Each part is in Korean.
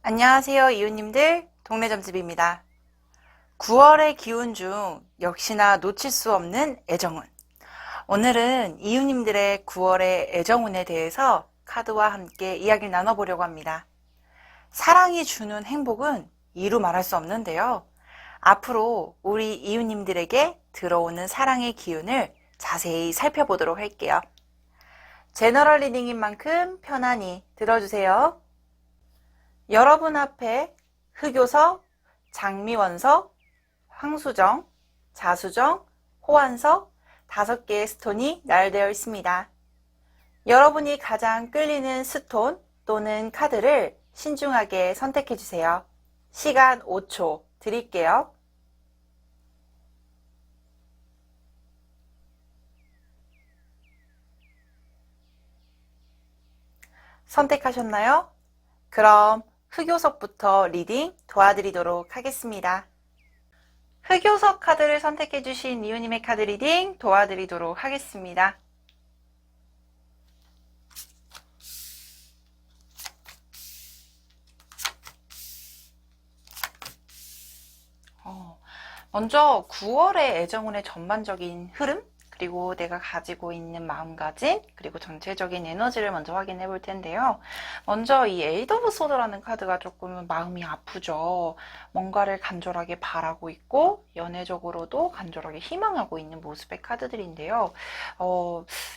안녕하세요, 이웃님들. 동네점집입니다. 9월의 기운 중 역시나 놓칠 수 없는 애정운. 오늘은 이웃님들의 9월의 애정운에 대해서 카드와 함께 이야기를 나눠보려고 합니다. 사랑이 주는 행복은 이루 말할 수 없는데요. 앞으로 우리 이웃님들에게 들어오는 사랑의 기운을 자세히 살펴보도록 할게요. 제너럴 리딩인 만큼 편안히 들어주세요. 여러분 앞에 흑요석, 장미원석, 황수정, 자수정, 호환석 5개의 스톤이 나열되어 있습니다. 여러분이 가장 끌리는 스톤 또는 카드를 신중하게 선택해 주세요. 시간 5초 드릴게요. 선택하셨나요? 그럼 흑요석부터 리딩 도와드리도록 하겠습니다. 흑요석 카드를 선택해주신 이웃님의 카드 리딩 도와드리도록 하겠습니다. 먼저 9월의 애정운의 전반적인 흐름, 그리고 내가 가지고 있는 마음가짐, 그리고 전체적인 에너지를 먼저 확인해 볼 텐데요. 먼저 이 에이드 오브 소드라는 카드가 조금 마음이 아프죠. 뭔가를 간절하게 바라고 있고 연애적으로도 간절하게 희망하고 있는 모습의 카드들인데요.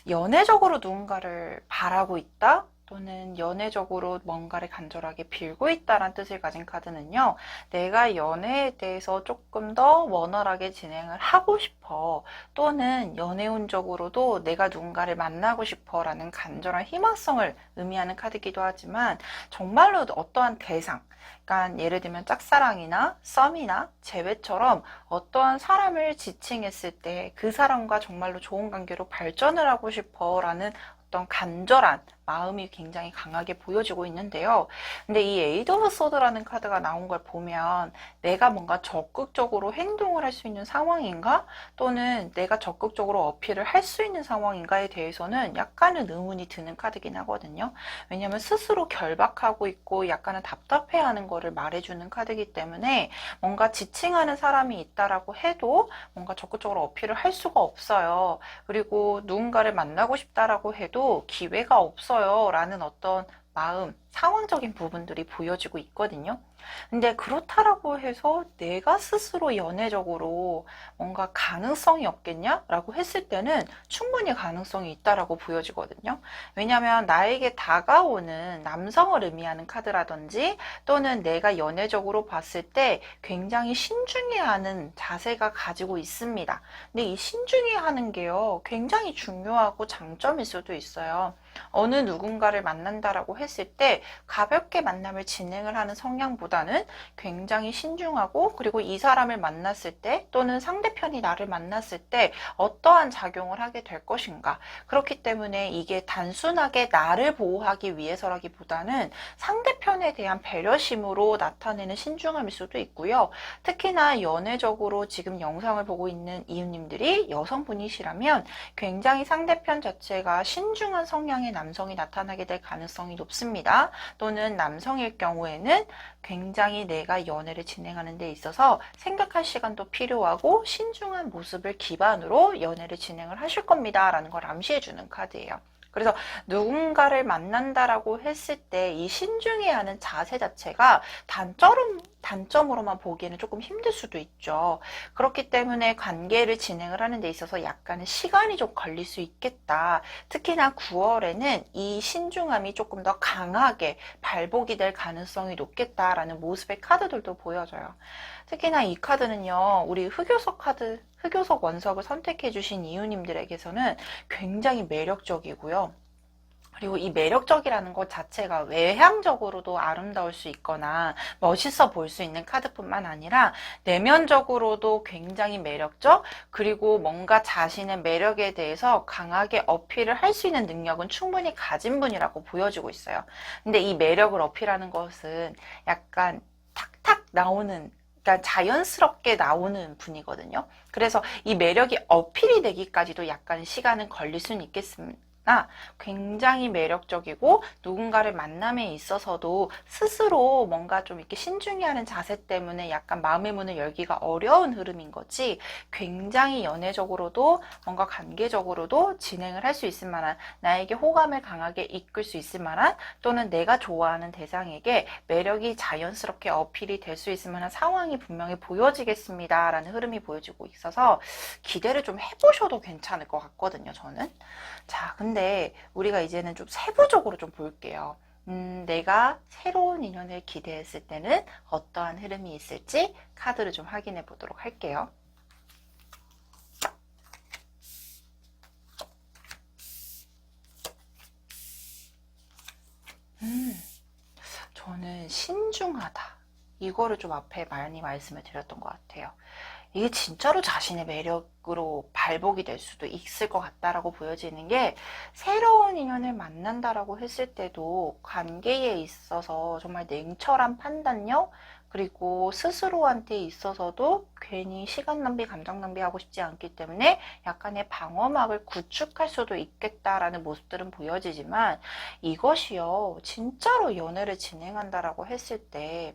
연애적으로 누군가를 바라고 있다? 또는 연애적으로 뭔가를 간절하게 빌고 있다는 뜻을 가진 카드는요. 내가 연애에 대해서 조금 더 원활하게 진행을 하고 싶어. 또는 연애운적으로도 내가 누군가를 만나고 싶어 라는 간절한 희망성을 의미하는 카드이기도 하지만 정말로 어떠한 대상, 그러니까 예를 들면 짝사랑이나 썸이나 재회처럼 어떠한 사람을 지칭했을 때 그 사람과 정말로 좋은 관계로 발전을 하고 싶어 라는 어떤 간절한 마음이 굉장히 강하게 보여지고 있는데요. 근데 이 에이드 오브 소드라는 카드가 나온 걸 보면 내가 뭔가 적극적으로 행동을 할 수 있는 상황인가? 또는 내가 적극적으로 어필을 할 수 있는 상황인가에 대해서는 약간은 의문이 드는 카드긴 하거든요. 왜냐하면 스스로 결박하고 있고 약간은 답답해하는 거를 말해주는 카드이기 때문에 뭔가 지칭하는 사람이 있다라고 해도 뭔가 적극적으로 어필을 할 수가 없어요. 그리고 누군가를 만나고 싶다라고 해도 기회가 없어요. 라는 어떤 마음, 상황적인 부분들이 보여지고 있거든요. 근데 그렇다라고 해서 내가 스스로 연애적으로 뭔가 가능성이 없겠냐? 라고 했을 때는 충분히 가능성이 있다라고 보여지거든요. 왜냐하면 나에게 다가오는 남성을 의미하는 카드라든지 또는 내가 연애적으로 봤을 때 굉장히 신중해 하는 자세가 가지고 있습니다. 근데 이 신중해 하는 게요, 굉장히 중요하고 장점일 수도 있어요. 어느 누군가를 만난다라고 했을 때 가볍게 만남을 진행을 하는 성향보다는 굉장히 신중하고, 그리고 이 사람을 만났을 때 또는 상대편이 나를 만났을 때 어떠한 작용을 하게 될 것인가. 그렇기 때문에 이게 단순하게 나를 보호하기 위해서라기보다는 상대편에 대한 배려심으로 나타내는 신중함일 수도 있고요. 특히나 연애적으로 지금 영상을 보고 있는 이웃님들이 여성분이시라면 굉장히 상대편 자체가 신중한 성향의 남성이 나타나게 될 가능성이 높습니다. 또는 남성일 경우에는 굉장히 내가 연애를 진행하는 데 있어서 생각할 시간도 필요하고 신중한 모습을 기반으로 연애를 진행을 하실 겁니다 라는 걸 암시해주는 카드예요. 그래서 누군가를 만난다라고 했을 때 이 신중해야 하는 자세 자체가 단점으로만 보기에는 조금 힘들 수도 있죠. 그렇기 때문에 관계를 진행을 하는 데 있어서 약간의 시간이 좀 걸릴 수 있겠다. 특히나 9월에는 이 신중함이 조금 더 강하게 발복이 될 가능성이 높겠다라는 모습의 카드들도 보여져요. 특히나 이 카드는요, 우리 흑요석 원석을 선택해 주신 이웃님들에게서는 굉장히 매력적이고요. 그리고 이 매력적이라는 것 자체가 외향적으로도 아름다울 수 있거나 멋있어 보일 수 있는 카드뿐만 아니라 내면적으로도 굉장히 매력적, 그리고 뭔가 자신의 매력에 대해서 강하게 어필을 할 수 있는 능력은 충분히 가진 분이라고 보여지고 있어요. 근데 이 매력을 어필하는 것은 약간 탁탁 나오는, 그러니까 자연스럽게 나오는 분이거든요. 그래서 이 매력이 어필이 되기까지도 약간 시간은 걸릴 수는 있겠습니다. 있다. 굉장히 매력적이고 누군가를 만남에 있어서도 스스로 뭔가 좀 이렇게 신중해하는 자세 때문에 약간 마음의 문을 열기가 어려운 흐름인 거지, 굉장히 연애적으로도 뭔가 관계적으로도 진행을 할 수 있을 만한, 나에게 호감을 강하게 이끌 수 있을 만한, 또는 내가 좋아하는 대상에게 매력이 자연스럽게 어필이 될 수 있을 만한 상황이 분명히 보여지겠습니다 라는 흐름이 보여지고 있어서 기대를 좀 해보셔도 괜찮을 것 같거든요, 저는. 자, 근데 우리가 이제는 좀 세부적으로 좀 볼게요. 내가 새로운 인연을 기대했을 때는 어떠한 흐름이 있을지 카드를 좀 확인해 보도록 할게요. 저는 신중하다, 이거를 좀 앞에 많이 말씀을 드렸던 것 같아요. 이게 진짜로 자신의 매력으로 발복이 될 수도 있을 것 같다라고 보여지는 게, 새로운 인연을 만난다라고 했을 때도 관계에 있어서 정말 냉철한 판단력, 그리고 스스로한테 있어서도 괜히 시간 낭비, 감정 낭비하고 싶지 않기 때문에 약간의 방어막을 구축할 수도 있겠다라는 모습들은 보여지지만, 이것이요, 진짜로 연애를 진행한다라고 했을 때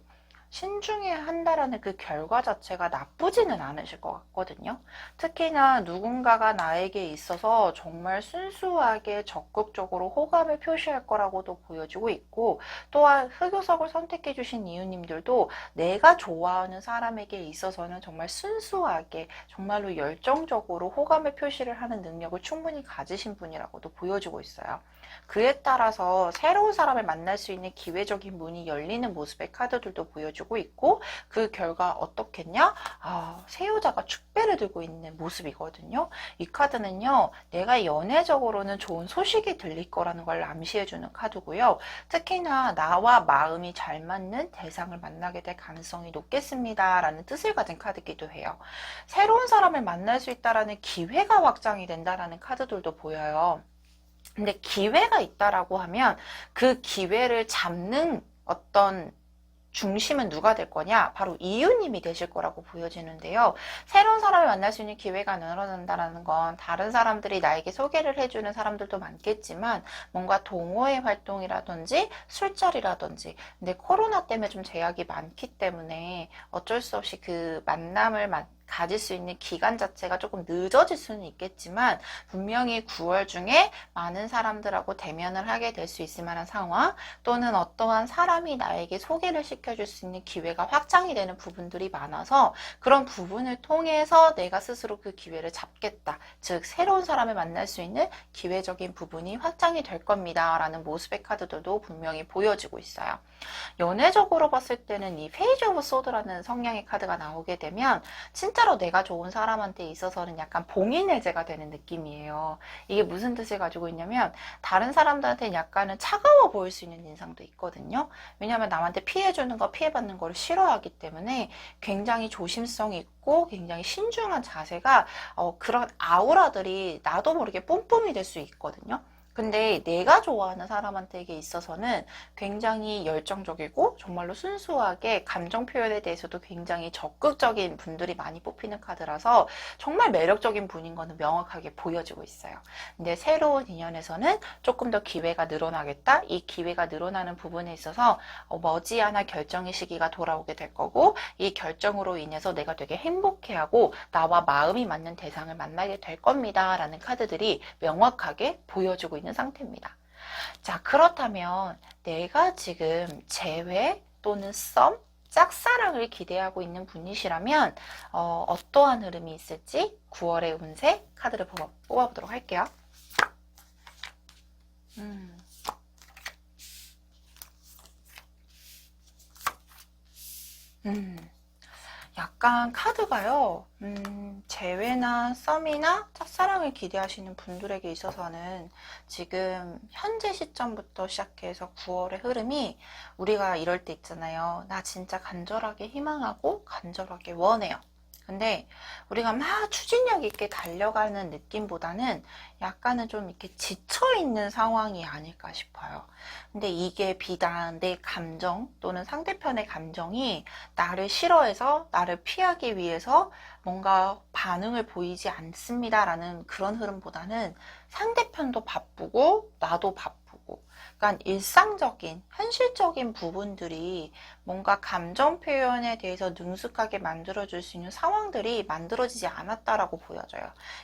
신중해야 한다라는 그 결과 자체가 나쁘지는 않으실 것 같거든요. 특히나 누군가가 나에게 있어서 정말 순수하게 적극적으로 호감을 표시할 거라고도 보여지고 있고, 또한 흑요석을 선택해 주신 이유님들도 내가 좋아하는 사람에게 있어서는 정말 순수하게 정말로 열정적으로 호감을 표시를 하는 능력을 충분히 가지신 분이라고도 보여지고 있어요. 그에 따라서 새로운 사람을 만날 수 있는 기회적인 문이 열리는 모습의 카드들도 보여주고 있고, 그 결과 어떻겠냐? 새 여자가 축배를 들고 있는 모습이거든요. 이 카드는요, 내가 연애적으로는 좋은 소식이 들릴 거라는 걸 암시해주는 카드고요. 특히나 나와 마음이 잘 맞는 대상을 만나게 될 가능성이 높겠습니다 라는 뜻을 가진 카드이기도 해요. 새로운 사람을 만날 수 있다라는 기회가 확장이 된다라는 카드들도 보여요. 근데 기회가 있다라고 하면 그 기회를 잡는 어떤 중심은 누가 될 거냐? 바로 이유님이 되실 거라고 보여지는데요. 새로운 사람을 만날 수 있는 기회가 늘어난다는 건 다른 사람들이 나에게 소개를 해주는 사람들도 많겠지만, 뭔가 동호회 활동이라든지 술자리라든지, 근데 코로나 때문에 좀 제약이 많기 때문에 어쩔 수 없이 그 만남을 가질 수 있는 기간 자체가 조금 늦어질 수는 있겠지만, 분명히 9월 중에 많은 사람들하고 대면을 하게 될 수 있을 만한 상황, 또는 어떠한 사람이 나에게 소개를 시켜줄 수 있는 기회가 확장이 되는 부분들이 많아서, 그런 부분을 통해서 내가 스스로 그 기회를 잡겠다, 즉 새로운 사람을 만날 수 있는 기회적인 부분이 확장이 될 겁니다 라는 모습의 카드들도 분명히 보여지고 있어요. 연애적으로 봤을 때는 이 페이지 오브 소드라는 성향의 카드가 나오게 되면 진짜로 내가 좋은 사람한테 있어서는 약간 봉인해제가 되는 느낌이에요. 이게 무슨 뜻을 가지고 있냐면, 다른 사람들한테는 약간은 차가워 보일 수 있는 인상도 있거든요. 왜냐하면 남한테 피해주는 거, 피해받는 거를 싫어하기 때문에 굉장히 조심성이 있고 굉장히 신중한 자세가, 그런 아우라들이 나도 모르게 뿜뿜이 될 수 있거든요. 근데 내가 좋아하는 사람한테 있어서는 굉장히 열정적이고 정말로 순수하게 감정 표현에 대해서도 굉장히 적극적인 분들이 많이 뽑히는 카드라서 정말 매력적인 분인 거는 명확하게 보여지고 있어요. 근데 새로운 인연에서는 조금 더 기회가 늘어나겠다. 이 기회가 늘어나는 부분에 있어서 머지않아 결정의 시기가 돌아오게 될 거고, 이 결정으로 인해서 내가 되게 행복해하고 나와 마음이 맞는 대상을 만나게 될 겁니다 라는 카드들이 명확하게 보여주고 있는 상태입니다. 자, 그렇다면 내가 지금 재회 또는 썸, 짝사랑을 기대하고 있는 분이시라면 어떠한 흐름이 있을지 9월의 운세 카드를 뽑아보도록 할게요. 약간 카드가요, 재회나 썸이나 짝사랑을 기대하시는 분들에게 있어서는 지금 현재 시점부터 시작해서 9월의 흐름이, 우리가 이럴 때 있잖아요. 나 진짜 간절하게 희망하고 간절하게 원해요. 근데 우리가 막 추진력 있게 달려가는 느낌보다는 약간은 좀 이렇게 지쳐있는 상황이 아닐까 싶어요. 근데 이게 비단 내 감정 또는 상대편의 감정이 나를 싫어해서 나를 피하기 위해서 뭔가 반응을 보이지 않습니다라는 그런 흐름보다는 상대편도 바쁘고 나도 바쁘고 그러니까 일상적인 현실적인 부분들이 뭔가 감정 표현에 대해서 능숙하게 만들어줄 수 있는 상황들이 만들어지지 않았다라고 보여져요.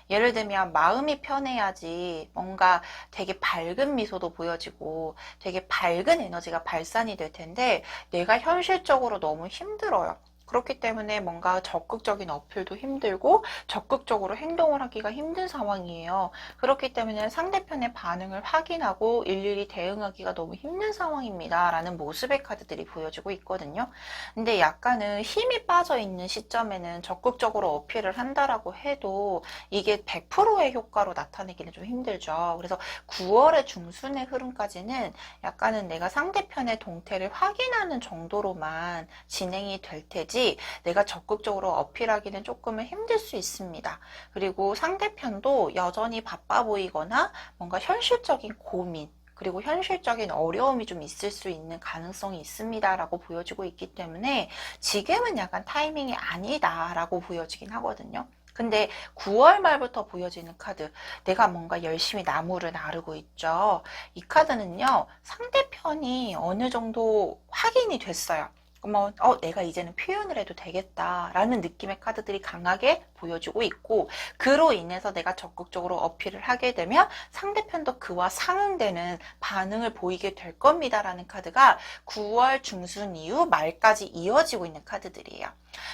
예를 들면 마음이 편해야지 뭔가 되게 밝은 미소도 보여지고 되게 밝은 에너지가 발산이 될 텐데 내가 현실적으로 너무 힘들어요. 그렇기 때문에 뭔가 적극적인 어필도 힘들고 적극적으로 행동을 하기가 힘든 상황이에요. 그렇기 때문에 상대편의 반응을 확인하고 일일이 대응하기가 너무 힘든 상황입니다. 라는 모습의 카드들이 보여지고 있거든요. 근데 약간은 힘이 빠져 있는 시점에는 적극적으로 어필을 한다라고 해도 이게 100%의 효과로 나타내기는 좀 힘들죠. 그래서 9월의 중순의 흐름까지는 약간은 내가 상대편의 동태를 확인하는 정도로만 진행이 될 테지 내가 적극적으로 어필하기는 조금은 힘들 수 있습니다. 그리고 상대편도 여전히 바빠 보이거나 뭔가 현실적인 고민 그리고 현실적인 어려움이 좀 있을 수 있는 가능성이 있습니다 라고 보여지고 있기 때문에 지금은 약간 타이밍이 아니다 라고 보여지긴 하거든요. 근데 9월 말부터 보여지는 카드, 내가 뭔가 열심히 나무를 나르고 있죠. 이 카드는요, 상대편이 어느 정도 확인이 됐어요. 뭐, 내가 이제는 표현을 해도 되겠다라는 느낌의 카드들이 강하게 보여지고 있고, 그로 인해서 내가 적극적으로 어필을 하게 되면 상대편도 그와 상응되는 반응을 보이게 될 겁니다라는 카드가 9월 중순 이후 말까지 이어지고 있는 카드들이에요.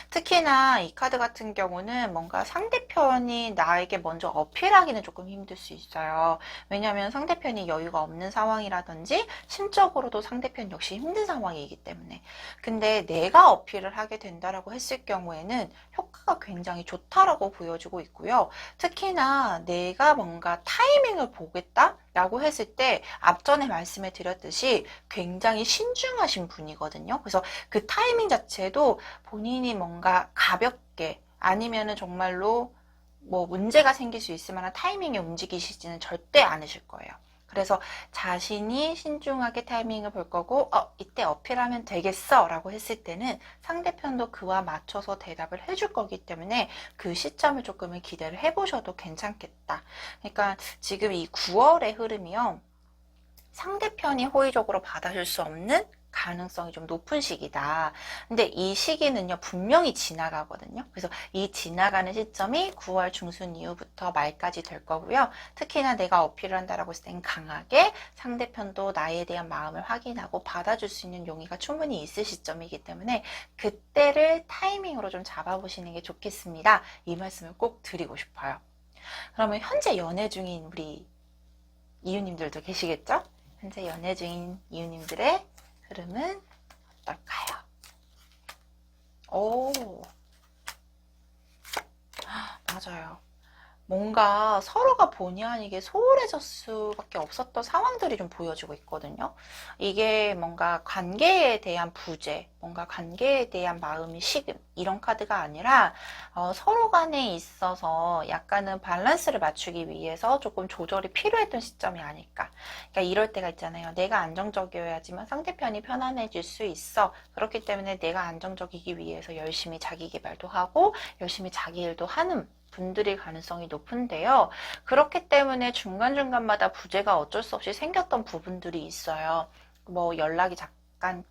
특히나 이 카드 같은 경우는 뭔가 상대편이 나에게 먼저 어필하기는 조금 힘들 수 있어요. 왜냐하면 상대편이 여유가 없는 상황이라든지 심적으로도 상대편 역시 힘든 상황이기 때문에. 근데 내가 어필을 하게 된다라고 했을 경우에는 효과가 굉장히 좋다라고 보여지고 있고요. 특히나 내가 뭔가 타이밍을 보겠다? 라고 했을 때 앞전에 말씀을 드렸듯이 굉장히 신중하신 분이거든요. 그래서 그 타이밍 자체도 본인이 뭔가 가볍게 아니면은 정말로 뭐 문제가 생길 수 있을 만한 타이밍에 움직이시지는 절대 않으실 거예요. 그래서 자신이 신중하게 타이밍을 볼 거고 이때 어필하면 되겠어 라고 했을 때는 상대편도 그와 맞춰서 대답을 해줄 거기 때문에 그 시점을 조금은 기대를 해보셔도 괜찮겠다. 그러니까 지금 이 9월의 흐름이요. 상대편이 호의적으로 받아줄 수 없는 가능성이 좀 높은 시기다. 근데 이 시기는요, 분명히 지나가거든요. 그래서 이 지나가는 시점이 9월 중순 이후부터 말까지 될 거고요. 특히나 내가 어필을 한다라고 했을 땐 강하게 상대편도 나에 대한 마음을 확인하고 받아줄 수 있는 용의가 충분히 있을 시점이기 때문에 그때를 타이밍으로 좀 잡아보시는 게 좋겠습니다. 이 말씀을 꼭 드리고 싶어요. 그러면 현재 연애 중인 우리 이유님들도 계시겠죠? 현재 연애 중인 이유님들의 흐름은 어떨까요? 오, 맞아요. 뭔가 서로가 본의 아니게 소홀해질 수밖에 없었던 상황들이 좀 보여지고 있거든요. 이게 뭔가 관계에 대한 부재, 뭔가 관계에 대한 마음이 식음, 이런 카드가 아니라 서로 간에 있어서 약간은 밸런스를 맞추기 위해서 조금 조절이 필요했던 시점이 아닐까. 그러니까 이럴 때가 있잖아요. 내가 안정적이어야지만 상대편이 편안해질 수 있어. 그렇기 때문에 내가 안정적이기 위해서 열심히 자기 개발도 하고 열심히 자기 일도 하는 분들일 가능성이 높은데요. 그렇기 때문에 중간중간마다 부재가 어쩔 수 없이 생겼던 부분들이 있어요. 뭐 연락이 잠깐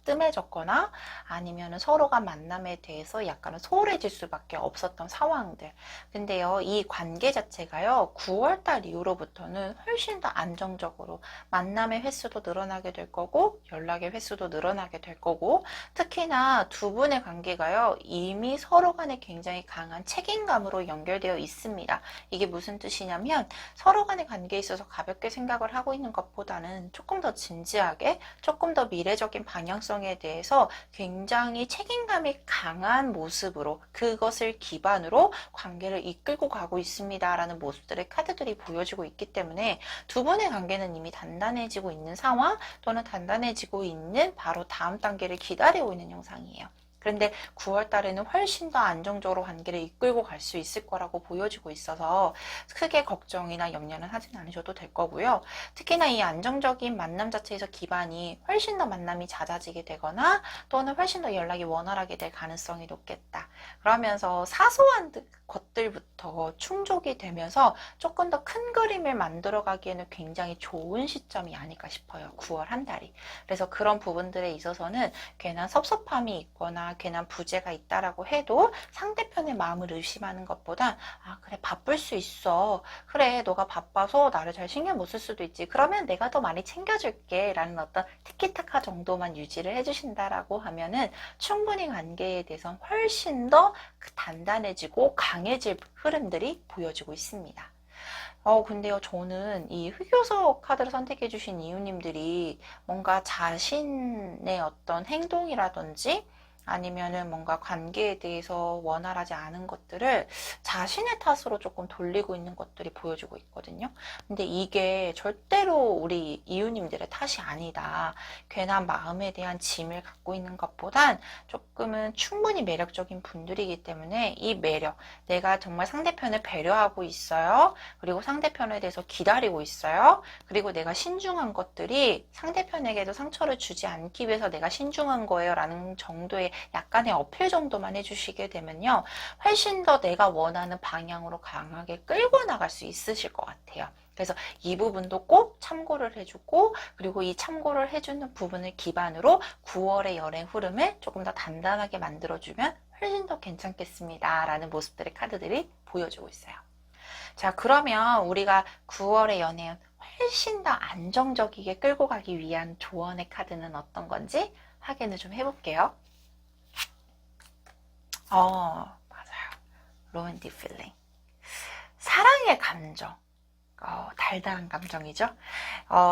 뜸해졌거나 아니면 서로가 만남에 대해서 약간은 소홀해질 수밖에 없었던 상황들. 근데요, 이 관계 자체가요, 9월달 이후로부터는 훨씬 더 안정적으로 만남의 횟수도 늘어나게 될 거고 연락의 횟수도 늘어나게 될 거고 특히나 두 분의 관계가요, 이미 서로 간에 굉장히 강한 책임감으로 연결되어 있습니다. 이게 무슨 뜻이냐면 서로 간의 관계에 있어서 가볍게 생각을 하고 있는 것보다는 조금 더 진지하게 조금 더 미래적인 방향성에 대해서 굉장히 책임감이 강한 모습으로 그것을 기반으로 관계를 이끌고 가고 있습니다 라는 모습들의 카드들이 보여지고 있기 때문에 두 분의 관계는 이미 단단해지고 있는 상황 또는 단단해지고 있는 바로 다음 단계를 기다리고 있는 영상이에요. 그런데 9월 달에는 훨씬 더 안정적으로 관계를 이끌고 갈 수 있을 거라고 보여지고 있어서 크게 걱정이나 염려는 하진 않으셔도 될 거고요. 특히나 이 안정적인 만남 자체에서 기반이 훨씬 더 만남이 잦아지게 되거나 또는 훨씬 더 연락이 원활하게 될 가능성이 높겠다. 그러면서 사소한 것들부터 충족이 되면서 조금 더 큰 그림을 만들어가기에는 굉장히 좋은 시점이 아닐까 싶어요. 9월 한 달이. 그래서 그런 부분들에 있어서는 괜한 섭섭함이 있거나 괜한 부재가 있다라고 해도 상대편의 마음을 의심하는 것보다 아 그래 바쁠 수 있어. 그래 너가 바빠서 나를 잘 신경 못 쓸 수도 있지. 그러면 내가 더 많이 챙겨줄게 라는 어떤 티키타카 정도만 유지를 해주신다라고 하면은 충분히 관계에 대해서 훨씬 더 단단해지고 강해질 흐름들이 보여지고 있습니다. 근데요, 저는 이 흑요소 카드를 선택해주신 이유님들이 뭔가 자신의 어떤 행동이라든지 아니면은 뭔가 관계에 대해서 원활하지 않은 것들을 자신의 탓으로 조금 돌리고 있는 것들이 보여지고 있거든요. 근데 이게 절대로 우리 이유님들의 탓이 아니다. 괜한 마음에 대한 짐을 갖고 있는 것보단 조금은 충분히 매력적인 분들이기 때문에 이 매력, 내가 정말 상대편을 배려하고 있어요. 그리고 상대편에 대해서 기다리고 있어요. 그리고 내가 신중한 것들이 상대편에게도 상처를 주지 않기 위해서 내가 신중한 거예요. 라는 정도의 약간의 어필 정도만 해주시게 되면요. 훨씬 더 내가 원하는 방향으로 강하게 끌고 나갈 수 있으실 것 같아요. 그래서 이 부분도 꼭 참고를 해주고 그리고 이 참고를 해주는 부분을 기반으로 9월의 연애 흐름을 조금 더 단단하게 만들어주면 훨씬 더 괜찮겠습니다. 라는 모습들의 카드들이 보여주고 있어요. 자, 그러면 우리가 9월의 연애 훨씬 더 안정적이게 끌고 가기 위한 조언의 카드는 어떤 건지 확인을 좀 해볼게요. 맞아요. 로맨틱 필링. 사랑의 감정. 달달한 감정이죠.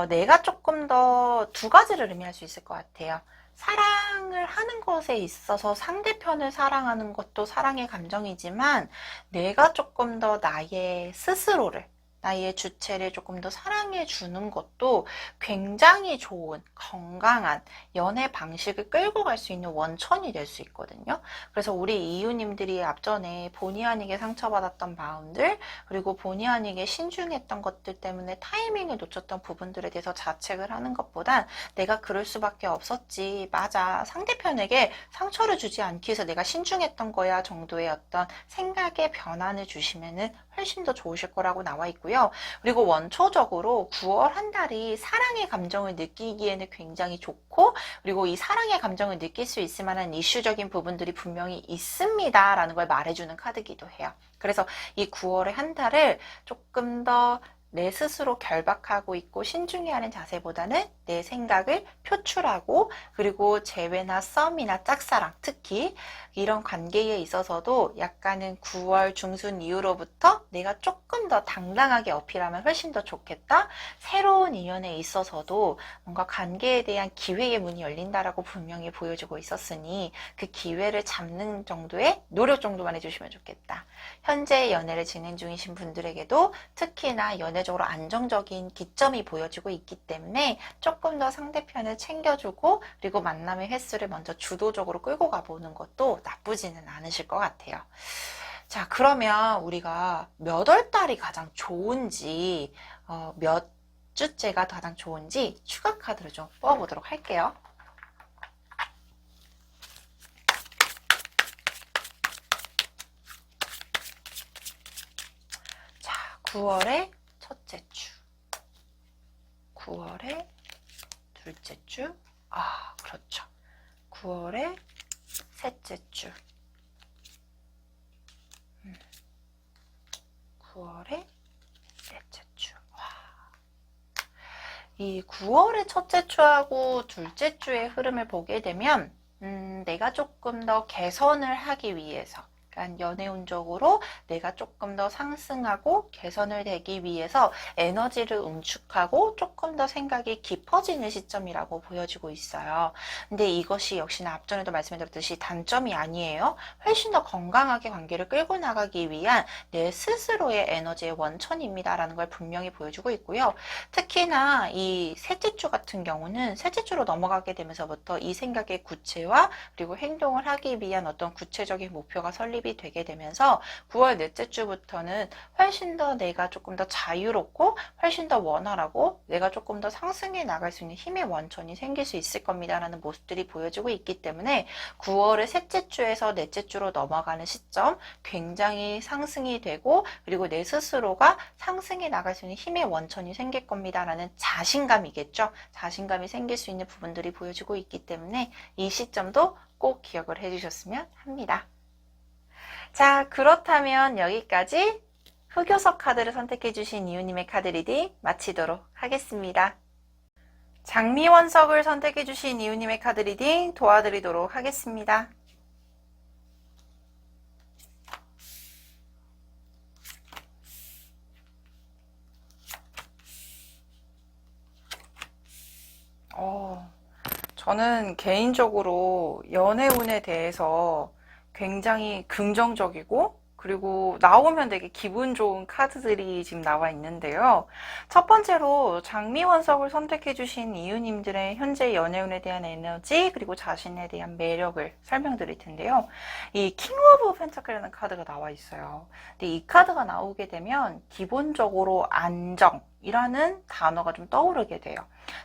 내가 조금 더 두 가지를 의미할 수 있을 것 같아요. 사랑을 하는 것에 있어서 상대편을 사랑하는 것도 사랑의 감정이지만 내가 조금 더 나의 스스로를 나의 주체를 조금 더 사랑해 주는 것도 굉장히 좋은 건강한 연애 방식을 끌고 갈 수 있는 원천이 될 수 있거든요. 그래서 우리 이유님들이 앞전에 본의 아니게 상처받았던 마음들 그리고 본의 아니게 신중했던 것들 때문에 타이밍을 놓쳤던 부분들에 대해서 자책을 하는 것보단 내가 그럴 수밖에 없었지. 맞아. 상대편에게 상처를 주지 않기 위해서 내가 신중했던 거야 정도의 어떤 생각의 변환을 주시면은 훨씬 더 좋으실 거라고 나와 있고요. 그리고 원초적으로 9월 한 달이 사랑의 감정을 느끼기에는 굉장히 좋고 그리고 이 사랑의 감정을 느낄 수 있을 만한 이슈적인 부분들이 분명히 있습니다 라는 걸 말해주는 카드기도 해요. 그래서 이 9월의 한 달을 조금 더 내 스스로 결박하고 있고 신중해하는 자세보다는 내 생각을 표출하고 그리고 재회나 썸이나 짝사랑 특히 이런 관계에 있어서도 약간은 9월 중순 이후로부터 내가 조금 더 당당하게 어필하면 훨씬 더 좋겠다. 새로운 인연에 있어서도 뭔가 관계에 대한 기회의 문이 열린다라고 분명히 보여주고 있었으니 그 기회를 잡는 정도의 노력 정도만 해주시면 좋겠다. 현재 연애를 진행 중이신 분들에게도 특히나 연애적으로 안정적인 기점이 보여지고 있기 때문에 조금 더 상대편을 챙겨주고 그리고 만남의 횟수를 먼저 주도적으로 끌고 가보는 것도 나쁘지는 않으실 것 같아요. 자, 그러면 우리가 몇 월 달이 가장 좋은지 몇 주째가 가장 좋은지 추가 카드를 좀 뽑아보도록 할게요. 자, 9월의 첫째 주, 9월의 둘째 주, 그렇죠. 9월의 셋째 주, 9월의 넷째 주. 이 9월의 첫째 주하고 둘째 주의 흐름을 보게 되면 내가 조금 더 개선을 하기 위해서 그러니까 연애운적으로 내가 조금 더 상승하고 개선을 되기 위해서 에너지를 응축하고 조금 더 생각이 깊어지는 시점이라고 보여지고 있어요. 근데 이것이 역시나 앞전에도 말씀드렸듯이 단점이 아니에요. 훨씬 더 건강하게 관계를 끌고 나가기 위한 내 스스로의 에너지의 원천입니다라는 걸 분명히 보여주고 있고요. 특히나 이 셋째 주 같은 경우는 셋째 주로 넘어가게 되면서부터 이 생각의 구체화 그리고 행동을 하기 위한 어떤 구체적인 목표가 설립이 되게 되면서 9월 넷째 주부터는 훨씬 더 내가 조금 더 자유롭고 훨씬 더 원활하고 내가 조금 더 상승해 나갈 수 있는 힘의 원천이 생길 수 있을 겁니다라는 모습들이 보여지고 있기 때문에 9월의 셋째 주에서 넷째 주로 넘어가는 시점 굉장히 상승이 되고 그리고 내 스스로가 상승해 나갈 수 있는 힘의 원천이 생길 겁니다라는 자신감이겠죠. 자신감이 생길 수 있는 부분들이 보여지고 있기 때문에 이 시점도 꼭 기억을 해주셨으면 합니다. 자, 그렇다면 여기까지 흑요석 카드를 선택해 주신 이유님의 카드 리딩 마치도록 하겠습니다. 장미원석을 선택해 주신 이유님의 카드 리딩 도와드리도록 하겠습니다. 저는 개인적으로 연애운에 대해서 굉장히 긍정적이고 그리고 나오면 되게 기분 좋은 카드들이 지금 나와 있는데요. 첫 번째로 장미원석을 선택해 주신 이유님들의 현재 연애운에 대한 에너지 그리고 자신에 대한 매력을 설명드릴 텐데요. 이 킹 오브 펜타클이라는 카드가 나와 있어요. 근데 이 카드가 나오게 되면 기본적으로 안정이라는 단어가 좀 떠오르게 돼요.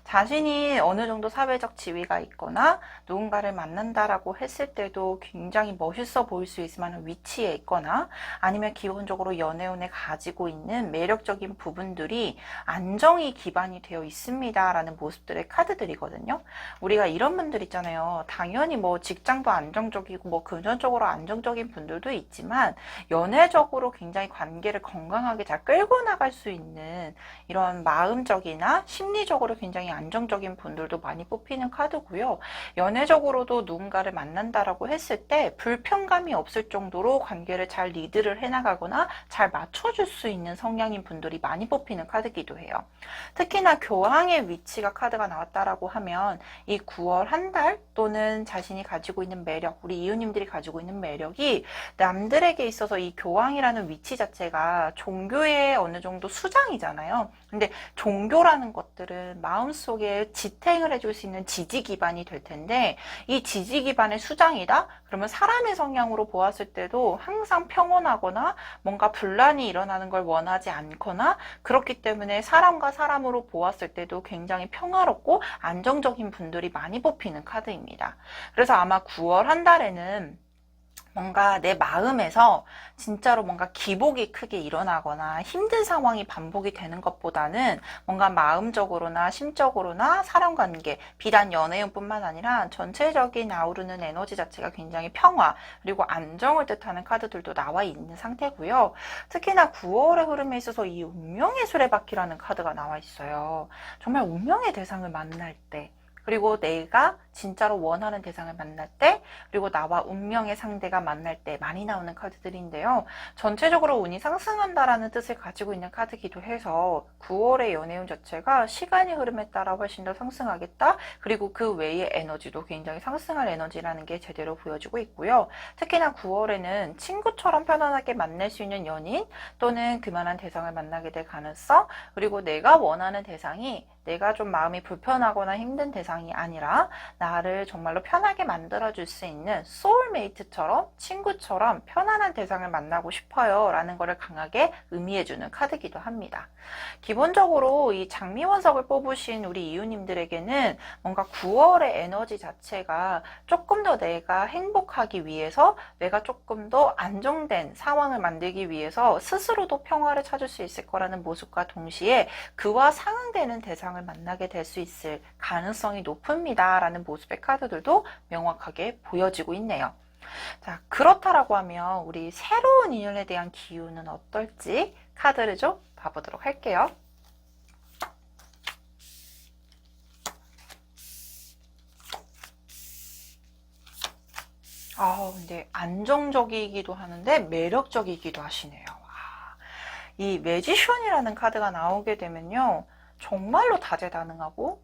자신이 어느 정도 사회적 지위가 있거나 누군가를 만난다라고 했을 때도 굉장히 멋있어 보일 수 있을 만한 위치에 있거나 아니면 기본적으로 연애운에 가지고 있는 매력적인 부분들이 안정이 기반이 되어 있습니다 라는 모습들의 카드들이거든요. 우리가 이런 분들 있잖아요. 당연히 뭐 직장도 안정적이고 뭐 금전적으로 안정적인 분들도 있지만 연애적으로 굉장히 관계를 건강하게 잘 끌고 나갈 수 있는 이런 마음적이나 심리적으로 굉장히 안정적인 분들도 많이 뽑히는 카드고요. 연애적으로도 누군가를 만난다라고 했을 때 불편감이 없을 정도로 관계를 잘 리드를 해나가거나 잘 맞춰줄 수 있는 성향인 분들이 많이 뽑히는 카드기도 해요. 특히나 교황의 위치가 카드가 나왔다라고 하면 이 9월 한 달 또는 자신이 가지고 있는 매력, 우리 이웃님들이 가지고 있는 매력이 남들에게 있어서 이 교황이라는 위치 자체가 종교의 어느 정도 수장이잖아요. 근데 종교라는 것들은 마음속에 지탱을 해줄 수 있는 지지 기반이 될 텐데 이 지지 기반의 수장이다? 그러면 사람의 성향으로 보았을 때도 항상 평온하거나 뭔가 분란이 일어나는 걸 원하지 않거나 그렇기 때문에 사람과 사람으로 보았을 때도 굉장히 평화롭고 안정적인 분들이 많이 뽑히는 카드입니다. 그래서 아마 9월 한 달에는 뭔가 내 마음에서 진짜로 뭔가 기복이 크게 일어나거나 힘든 상황이 반복이 되는 것보다는 뭔가 마음적으로나 심적으로나 사람관계, 비단 연애운뿐만 아니라 전체적인 아우르는 에너지 자체가 굉장히 평화 그리고 안정을 뜻하는 카드들도 나와 있는 상태고요. 특히나 9월의 흐름에 있어서 이 운명의 수레바퀴라는 카드가 나와 있어요. 정말 운명의 대상을 만날 때 그리고 내가 진짜로 원하는 대상을 만날 때 그리고 나와 운명의 상대가 만날 때 많이 나오는 카드들인데요. 전체적으로 운이 상승한다라는 뜻을 가지고 있는 카드기도 해서 9월의 연애운 자체가 시간의 흐름에 따라 훨씬 더 상승하겠다. 그리고 그 외의 에너지도 굉장히 상승할 에너지라는 게 제대로 보여지고 있고요. 특히나 9월에는 친구처럼 편안하게 만날 수 있는 연인 또는 그만한 대상을 만나게 될 가능성 그리고 내가 원하는 대상이 내가 좀 마음이 불편하거나 힘든 대상이 아니라 나를 정말로 편하게 만들어줄 수 있는 소울메이트처럼 친구처럼 편안한 대상을 만나고 싶어요 라는 것을 강하게 의미해주는 카드기도 합니다. 기본적으로 이 장미원석을 뽑으신 우리 이웃님들에게는 뭔가 9월의 에너지 자체가 조금 더 내가 행복하기 위해서 내가 조금 더 안정된 상황을 만들기 위해서 스스로도 평화를 찾을 수 있을 거라는 모습과 동시에 그와 상응되는 대상을 만나게 될 수 있을 가능성이 높습니다 라는 모습의 카드들도 명확하게 보여지고 있네요. 자, 그렇다라고 하면 우리 새로운 인연에 대한 기운은 어떨지 카드를 좀 봐보도록 할게요. 근데 안정적이기도 하는데 매력적이기도 하시네요. 이 매지션이라는 카드가 나오게 되면요. 정말로 다재다능하고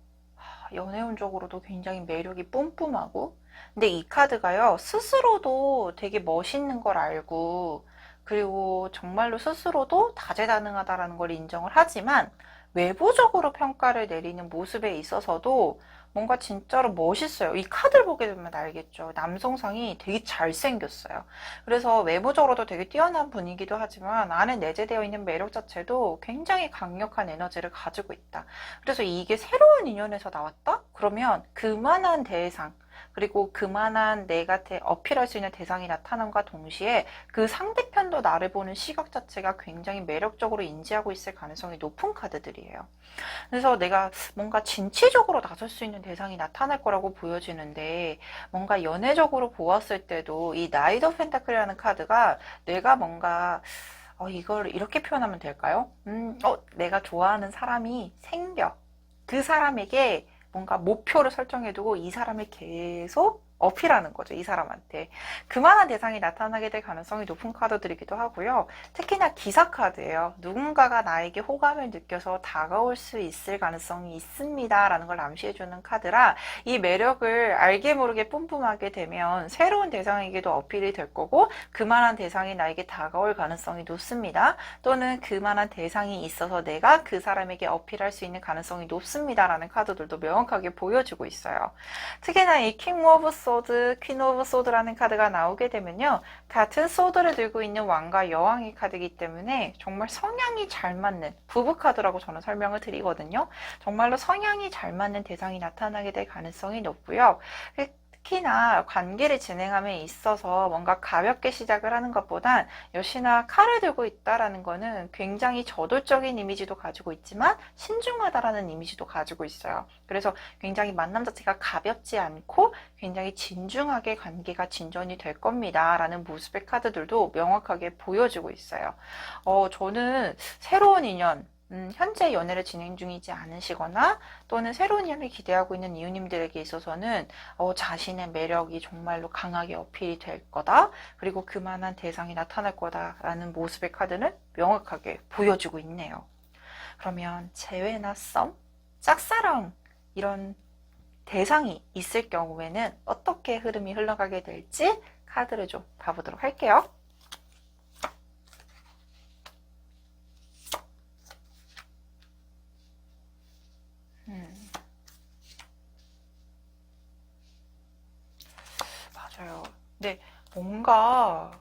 연애운적으로도 굉장히 매력이 뿜뿜하고, 근데 이 카드가요, 스스로도 되게 멋있는 걸 알고, 그리고 정말로 스스로도 다재다능하다라는 걸 인정을 하지만, 외부적으로 평가를 내리는 모습에 있어서도 뭔가 진짜로 멋있어요. 이 카드를 보게 되면 알겠죠. 남성상이 되게 잘생겼어요. 그래서 외부적으로도 되게 뛰어난 분이기도 하지만 안에 내재되어 있는 매력 자체도 굉장히 강력한 에너지를 가지고 있다. 그래서 이게 새로운 인연에서 나왔다? 그러면 그만한 대상, 그리고 그만한 내가 어필할 수 있는 대상이 나타남과 동시에 그 상대편도 나를 보는 시각 자체가 굉장히 매력적으로 인지하고 있을 가능성이 높은 카드들이에요. 그래서 내가 뭔가 진취적으로 나설 수 있는 대상이 나타날 거라고 보여지는데, 뭔가 연애적으로 보았을 때도 이 나이트 오브 펜타클이라는 카드가 내가 뭔가 이걸 이렇게 표현하면 될까요? 내가 좋아하는 사람이 생겨. 그 사람에게 뭔가 목표를 설정해두고 이 사람을 계속 어필하는 거죠. 이 사람한테. 그만한 대상이 나타나게 될 가능성이 높은 카드들이기도 하고요. 특히나 기사 카드예요. 누군가가 나에게 호감을 느껴서 다가올 수 있을 가능성이 있습니다. 라는 걸 암시해주는 카드라, 이 매력을 알게 모르게 뿜뿜하게 되면 새로운 대상에게도 어필이 될 거고, 그만한 대상이 나에게 다가올 가능성이 높습니다. 또는 그만한 대상이 있어서 내가 그 사람에게 어필할 수 있는 가능성이 높습니다. 라는 카드들도 명확하게 보여주고 있어요. 특히나 이 킹 오브 소드, 퀸 오브 소드라는 카드가 나오게 되면요. 같은 소드를 들고 있는 왕과 여왕의 카드이기 때문에 정말 성향이 잘 맞는 부부 카드라고 저는 설명을 드리거든요. 정말로 성향이 잘 맞는 대상이 나타나게 될 가능성이 높고요. 특히나 관계를 진행함에 있어서 뭔가 가볍게 시작을 하는 것보단 역시나 칼을 들고 있다라는 거는 굉장히 저돌적인 이미지도 가지고 있지만 신중하다라는 이미지도 가지고 있어요. 그래서 굉장히 만남 자체가 가볍지 않고 굉장히 진중하게 관계가 진전이 될 겁니다. 라는 모습의 카드들도 명확하게 보여주고 있어요. 저는 새로운 인연, 현재 연애를 진행 중이지 않으시거나 또는 새로운 연애를 기대하고 있는 이웃님들에게 있어서는 자신의 매력이 정말로 강하게 어필이 될 거다. 그리고 그만한 대상이 나타날 거다라는 모습의 카드는 명확하게 보여주고 있네요. 그러면 재회나 썸, 짝사랑 이런 대상이 있을 경우에는 어떻게 흐름이 흘러가게 될지 카드를 좀 봐보도록 할게요. 맞아요. 근데 뭔가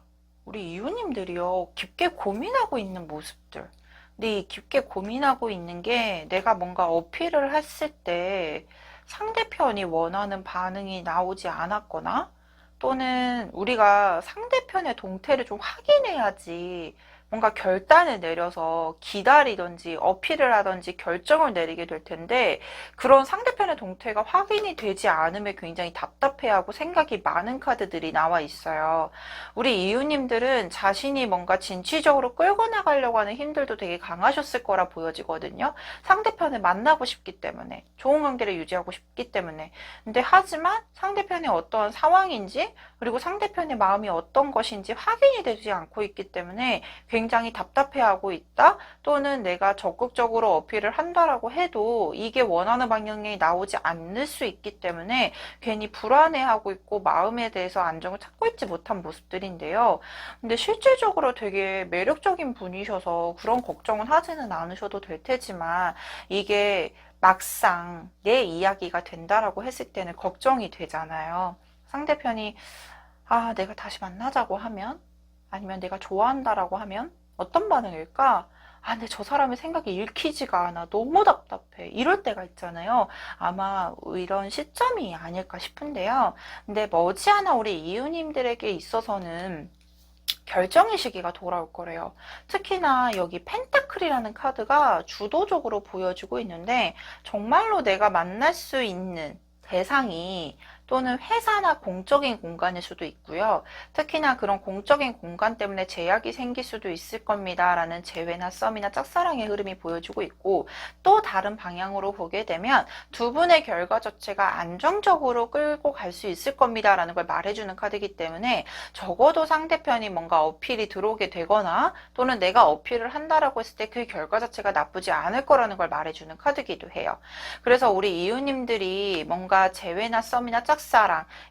우리 이웃님들이요, 깊게 고민하고 있는 모습들. 근데 이 깊게 고민하고 있는 게 내가 뭔가 어필을 했을 때 상대편이 원하는 반응이 나오지 않았거나 또는 우리가 상대편의 동태를 좀 확인해야지 뭔가 결단을 내려서 기다리든지 어필을 하든지 결정을 내리게 될 텐데, 그런 상대편의 동태가 확인이 되지 않으면 굉장히 답답해하고 생각이 많은 카드들이 나와 있어요. 우리 이웃님들은 자신이 뭔가 진취적으로 끌고 나가려고 하는 힘들도 되게 강하셨을 거라 보여지거든요. 상대편을 만나고 싶기 때문에, 좋은 관계를 유지하고 싶기 때문에. 근데 하지만 상대편이 어떤 상황인지 그리고 상대편의 마음이 어떤 것인지 확인이 되지 않고 있기 때문에 굉장히 답답해하고 있다, 또는 내가 적극적으로 어필을 한다라고 해도 이게 원하는 방향이 나오지 않을 수 있기 때문에 괜히 불안해하고 있고 마음에 대해서 안정을 찾고 있지 못한 모습들인데요. 근데 실질적으로 되게 매력적인 분이셔서 그런 걱정은 하지는 않으셔도 될 테지만, 이게 막상 내 이야기가 된다라고 했을 때는 걱정이 되잖아요. 상대편이 내가 다시 만나자고 하면, 아니면 내가 좋아한다라고 하면 어떤 반응일까? 근데 저 사람의 생각이 읽히지가 않아. 너무 답답해. 이럴 때가 있잖아요. 아마 이런 시점이 아닐까 싶은데요. 근데 머지않아 우리 이웃님들에게 있어서는 결정의 시기가 돌아올 거래요. 특히나 여기 펜타클이라는 카드가 주도적으로 보여주고 있는데, 정말로 내가 만날 수 있는 대상이 또는 회사나 공적인 공간일 수도 있고요. 특히나 그런 공적인 공간 때문에 제약이 생길 수도 있을 겁니다. 라는 재회나 썸이나 짝사랑의 흐름이 보여주고 있고, 또 다른 방향으로 보게 되면 두 분의 결과 자체가 안정적으로 끌고 갈 수 있을 겁니다. 라는 걸 말해주는 카드이기 때문에 적어도 상대편이 뭔가 어필이 들어오게 되거나 또는 내가 어필을 한다라고 했을 때 그 결과 자체가 나쁘지 않을 거라는 걸 말해주는 카드이기도 해요. 그래서 우리 이웃님들이 뭔가 재회나 썸이나 짝사랑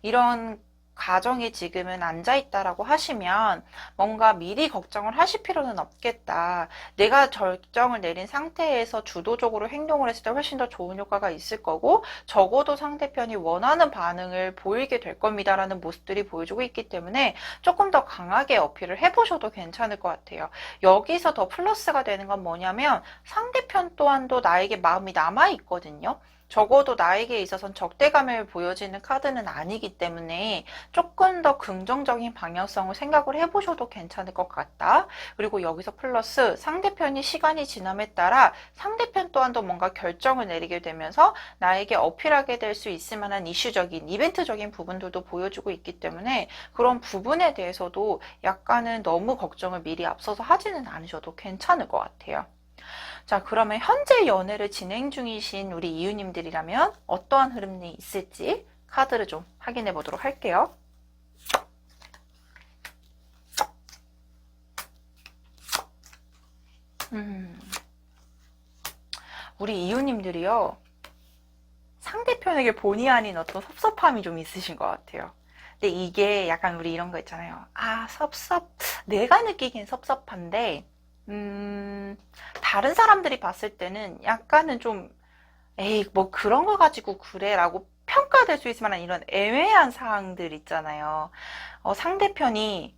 이런 가정이 지금은 앉아있다라고 하시면 뭔가 미리 걱정을 하실 필요는 없겠다. 내가 결정을 내린 상태에서 주도적으로 행동을 했을 때 훨씬 더 좋은 효과가 있을 거고 적어도 상대편이 원하는 반응을 보이게 될 겁니다. 라는 모습들이 보여주고 있기 때문에 조금 더 강하게 어필을 해보셔도 괜찮을 것 같아요. 여기서 더 플러스가 되는 건 뭐냐면 상대편 또한도 나에게 마음이 남아있거든요. 적어도 나에게 있어서는 적대감을 보여지는 카드는 아니기 때문에 조금 더 긍정적인 방향성을 생각을 해보셔도 괜찮을 것 같다. 그리고 여기서 플러스 상대편이 시간이 지남에 따라 상대편 또한도 뭔가 결정을 내리게 되면서 나에게 어필하게 될 수 있을 만한 이슈적인, 이벤트적인 부분들도 보여주고 있기 때문에 그런 부분에 대해서도 약간은 너무 걱정을 미리 앞서서 하지는 않으셔도 괜찮을 것 같아요. 자, 그러면 현재 연애를 진행 중이신 우리 이웃님들이라면 어떠한 흐름이 있을지 카드를 좀 확인해 보도록 할게요. 우리 이웃님들이요. 상대편에게 본의 아닌 어떤 섭섭함이 좀 있으신 것 같아요. 근데 이게 약간 우리 이런 거 있잖아요. 아, 내가 느끼기엔 섭섭한데 다른 사람들이 봤을 때는 약간은 좀, 에이, 뭐 그런 거 가지고 그래 라고 평가될 수 있을 만한 이런 애매한 사항들 있잖아요. 상대편이,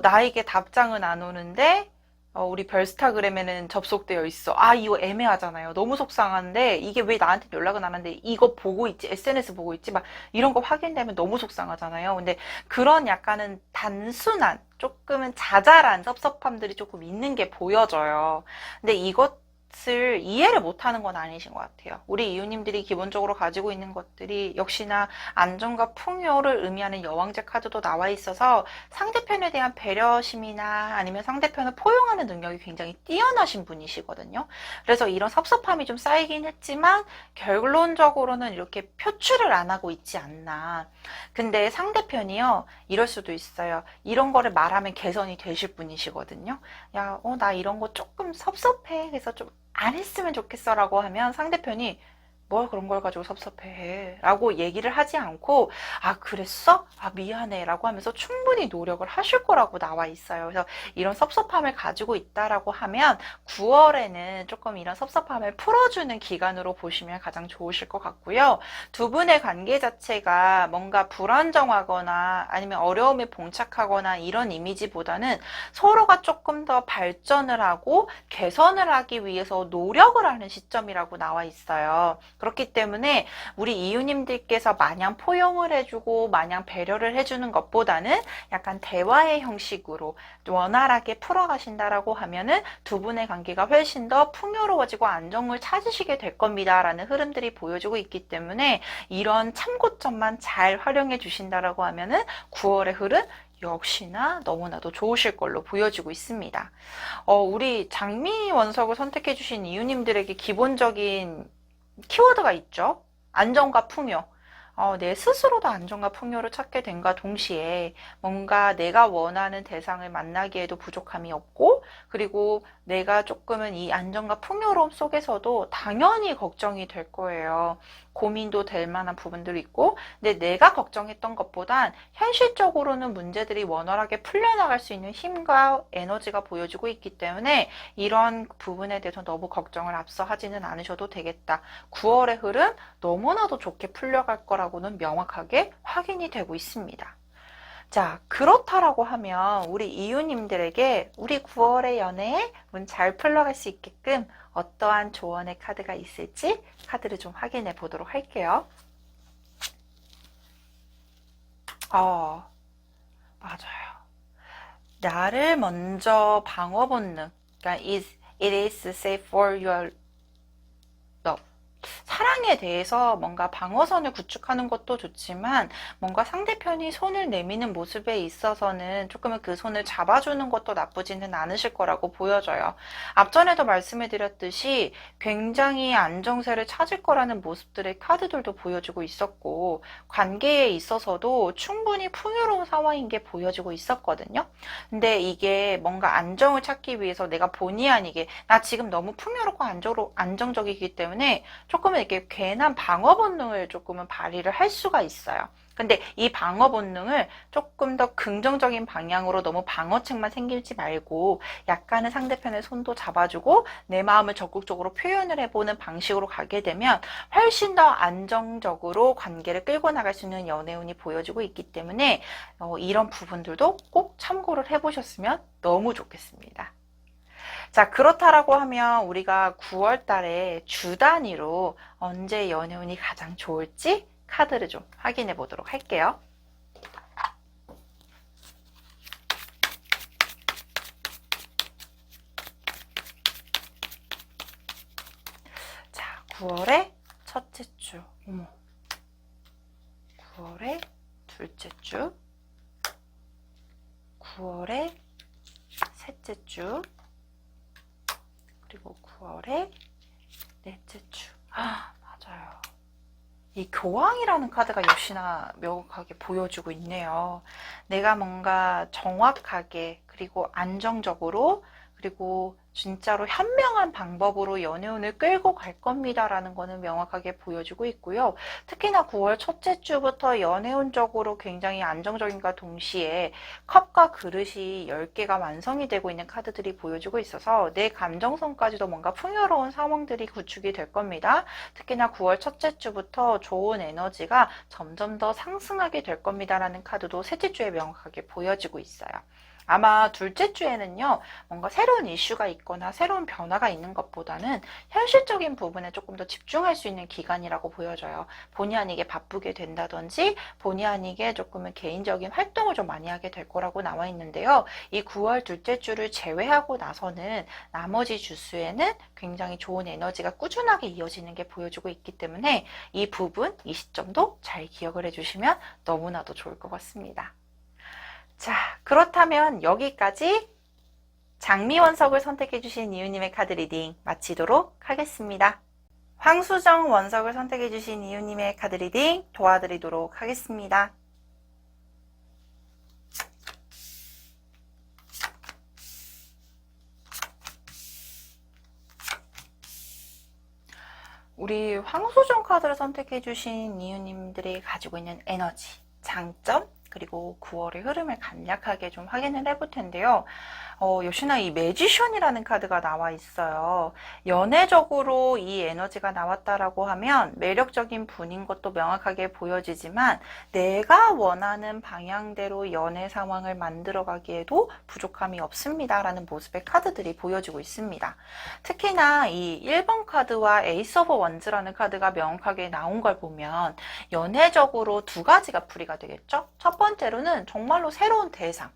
나에게 답장은 안 오는데, 우리 별스타그램에는 접속되어 있어. 아, 이거 애매하잖아요. 너무 속상한데, 이게 왜 나한테 연락은 안 하는데, 이거 보고 있지, SNS 보고 있지, 막, 이런 거 확인되면 너무 속상하잖아요. 근데 그런 약간은 단순한, 조금은 자잘한 섭섭함들이 조금 있는 게 보여져요. 근데 이것을 이해를 못하는 건 아니신 것 같아요. 우리 이웃님들이 기본적으로 가지고 있는 것들이 역시나 안정과 풍요를 의미하는 여왕제 카드도 나와 있어서 상대편에 대한 배려심이나 아니면 상대편을 포용하는 능력이 굉장히 뛰어나신 분이시거든요. 그래서 이런 섭섭함이 좀 쌓이긴 했지만 결론적으로는 이렇게 표출을 안 하고 있지 않나. 근데 상대편이요, 이럴 수도 있어요. 이런 거를 말하면 개선이 되실 분이시거든요. 야, 나 이런 거 조금 섭섭해. 그래서 좀 안 했으면 좋겠어 라고 하면 상대편이 뭘 그런 걸 가지고 섭섭해 라고 얘기를 하지 않고 아 그랬어? 아 미안해 라고 하면서 충분히 노력을 하실 거라고 나와 있어요. 그래서 이런 섭섭함을 가지고 있다라고 하면 9월에는 조금 이런 섭섭함을 풀어주는 기간으로 보시면 가장 좋으실 것 같고요. 두 분의 관계 자체가 뭔가 불안정하거나 아니면 어려움에 봉착하거나 이런 이미지보다는 서로가 조금 더 발전을 하고 개선을 하기 위해서 노력을 하는 시점이라고 나와 있어요. 그렇기 때문에 우리 이웃님들께서 마냥 포용을 해주고 마냥 배려를 해주는 것보다는 약간 대화의 형식으로 원활하게 풀어가신다라고 하면은 두 분의 관계가 훨씬 더 풍요로워지고 안정을 찾으시게 될 겁니다. 라는 흐름들이 보여주고 있기 때문에 이런 참고점만 잘 활용해 주신다라고 하면은 9월의 흐름 역시나 너무나도 좋으실 걸로 보여지고 있습니다. 우리 장미 원석을 선택해 주신 이웃님들에게 기본적인 키워드가 있죠. 안정과 풍요. 내 스스로도 안정과 풍요를 찾게 된과 동시에 뭔가 내가 원하는 대상을 만나기에도 부족함이 없고 그리고 내가 조금은 이 안정과 풍요로움 속에서도 당연히 걱정이 될 거예요. 고민도 될 만한 부분들이 있고 근데 내가 걱정했던 것보단 현실적으로는 문제들이 원활하게 풀려나갈 수 있는 힘과 에너지가 보여지고 있기 때문에 이런 부분에 대해서 너무 걱정을 앞서 하지는 않으셔도 되겠다. 9월의 흐름 너무나도 좋게 풀려갈 거라고는 명확하게 확인이 되고 있습니다. 자, 그렇다라고 하면 우리 이웃님들에게 우리 9월의 연애에 운 잘 풀러갈 수 있게끔 어떠한 조언의 카드가 있을지 카드를 좀 확인해 보도록 할게요. 맞아요. 나를 먼저 방어 본능, 그러니까 it is safe for your love. 사랑에 대해서 뭔가 방어선을 구축하는 것도 좋지만 뭔가 상대편이 손을 내미는 모습에 있어서는 조금은 그 손을 잡아주는 것도 나쁘지는 않으실 거라고 보여져요. 앞전에도 말씀해 드렸듯이 굉장히 안정세를 찾을 거라는 모습들의 카드들도 보여주고 있었고 관계에 있어서도 충분히 풍요로운 상황인 게 보여지고 있었거든요. 근데 이게 뭔가 안정을 찾기 위해서 내가 본의 아니게 나 지금 너무 풍요롭고 안정적이기 때문에 조금은 이렇게 괜한 방어 본능을 조금은 발휘를 할 수가 있어요. 근데 이 방어 본능을 조금 더 긍정적인 방향으로 너무 방어책만 생기지 말고 약간은 상대편의 손도 잡아주고 내 마음을 적극적으로 표현을 해보는 방식으로 가게 되면 훨씬 더 안정적으로 관계를 끌고 나갈 수 있는 연애운이 보여지고 있기 때문에 이런 부분들도 꼭 참고를 해보셨으면 너무 좋겠습니다. 자, 그렇다라고 하면 우리가 9월 달에 주 단위로 언제 연애운이 가장 좋을지 카드를 좀 확인해 보도록 할게요. 자, 9월의 첫째 주. 9월의 둘째 주. 9월의 셋째 주. 그리고 9월의 넷째 주. 맞아요. 이 교황이라는 카드가 역시나 명확하게 보여주고 있네요. 내가 뭔가 정확하게 그리고 안정적으로 그리고 진짜로 현명한 방법으로 연애운을 끌고 갈 겁니다라는 거는 명확하게 보여주고 있고요. 특히나 9월 첫째 주부터 연애운적으로 굉장히 안정적인과 동시에 컵과 그릇이 10개가 완성이 되고 있는 카드들이 보여주고 있어서 내 감정선까지도 뭔가 풍요로운 상황들이 구축이 될 겁니다. 특히나 9월 첫째 주부터 좋은 에너지가 점점 더 상승하게 될 겁니다라는 카드도 셋째 주에 명확하게 보여지고 있어요. 아마 둘째 주에는요, 뭔가 새로운 이슈가 있거나 새로운 변화가 있는 것보다는 현실적인 부분에 조금 더 집중할 수 있는 기간이라고 보여져요. 본의 아니게 바쁘게 된다든지, 본의 아니게 조금은 개인적인 활동을 좀 많이 하게 될 거라고 나와 있는데요. 이 9월 둘째 주를 제외하고 나서는 나머지 주수에는 굉장히 좋은 에너지가 꾸준하게 이어지는 게 보여주고 있기 때문에 이 부분, 이 시점도 잘 기억을 해주시면 너무나도 좋을 것 같습니다. 자, 그렇다면 여기까지 장미원석을 선택해주신 이유님의 카드 리딩 마치도록 하겠습니다. 황수정 원석을 선택해주신 이유님의 카드 리딩 도와드리도록 하겠습니다. 우리 황수정 카드를 선택해주신 이유님들이 가지고 있는 에너지, 장점, 그리고 9월의 흐름을 간략하게 좀 확인을 해볼 텐데요. 역시나 이 매지션이라는 카드가 나와 있어요. 연애적으로 이 에너지가 나왔다라고 하면 매력적인 분인 것도 명확하게 보여지지만 내가 원하는 방향대로 연애 상황을 만들어가기에도 부족함이 없습니다라는 모습의 카드들이 보여지고 있습니다. 특히나 이 1번 카드와 에이스 오브 원즈라는 카드가 명확하게 나온 걸 보면 연애적으로 두 가지가 풀이가 되겠죠? 첫 번째로는 정말로 새로운 대상,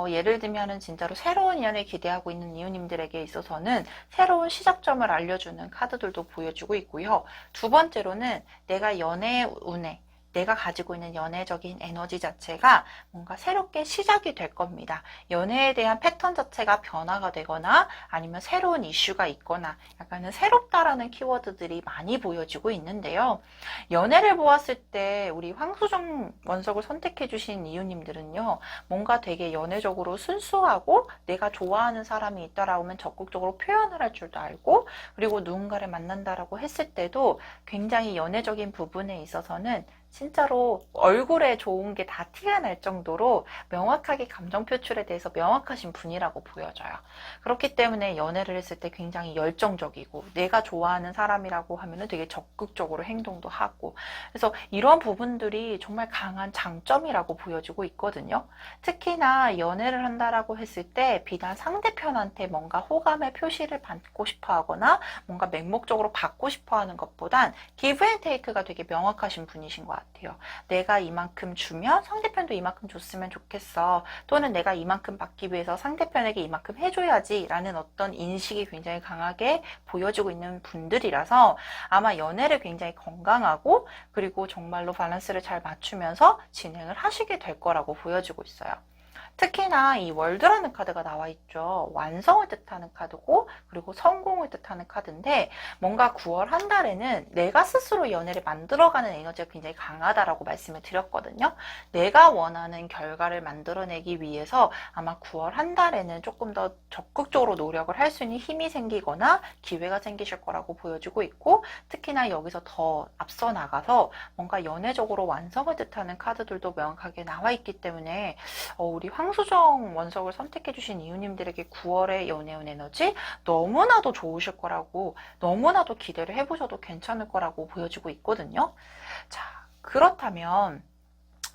예를 들면은 진짜로 새로운 연애 기대하고 있는 이웃님들에게 있어서는 새로운 시작점을 알려주는 카드들도 보여주고 있고요. 두 번째로는 내가 연애 운에 내가 가지고 있는 연애적인 에너지 자체가 뭔가 새롭게 시작이 될 겁니다. 연애에 대한 패턴 자체가 변화가 되거나 아니면 새로운 이슈가 있거나 약간은 새롭다라는 키워드들이 많이 보여지고 있는데요. 연애를 보았을 때 우리 황수정 원석을 선택해 주신 이유님들은요. 뭔가 되게 연애적으로 순수하고 내가 좋아하는 사람이 있다라고 하면 적극적으로 표현을 할 줄도 알고 그리고 누군가를 만난다라고 했을 때도 굉장히 연애적인 부분에 있어서는 진짜로 얼굴에 좋은 게 다 티가 날 정도로 명확하게 감정 표출에 대해서 명확하신 분이라고 보여져요. 그렇기 때문에 연애를 했을 때 굉장히 열정적이고 내가 좋아하는 사람이라고 하면은 되게 적극적으로 행동도 하고 그래서 이런 부분들이 정말 강한 장점이라고 보여지고 있거든요. 특히나 연애를 한다라고 했을 때 비단 상대편한테 뭔가 호감의 표시를 받고 싶어 하거나 뭔가 맹목적으로 받고 싶어 하는 것보단 기브 앤 테이크가 되게 명확하신 분이신 것 같아요. 같아요. 내가 이만큼 주면 상대편도 이만큼 줬으면 좋겠어. 또는 내가 이만큼 받기 위해서 상대편에게 이만큼 해줘야지 라는 어떤 인식이 굉장히 강하게 보여지고 있는 분들이라서 아마 연애를 굉장히 건강하고 그리고 정말로 밸런스를 잘 맞추면서 진행을 하시게 될 거라고 보여지고 있어요. 특히나 이 월드라는 카드가 나와 있죠. 완성을 뜻하는 카드고 그리고 성공을 뜻하는 카드인데 뭔가 9월 한 달에는 내가 스스로 연애를 만들어가는 에너지가 굉장히 강하다라고 말씀을 드렸거든요. 내가 원하는 결과를 만들어내기 위해서 아마 9월 한 달에는 조금 더 적극적으로 노력을 할 수 있는 힘이 생기거나 기회가 생기실 거라고 보여지고 있고 특히나 여기서 더 앞서 나가서 뭔가 연애적으로 완성을 뜻하는 카드들도 명확하게 나와 있기 때문에 우리 황수정 원석을 선택해주신 이유님들에게 9월의 연애운 에너지 너무나도 좋으실 거라고 너무나도 기대를 해보셔도 괜찮을 거라고 보여지고 있거든요. 자, 그렇다면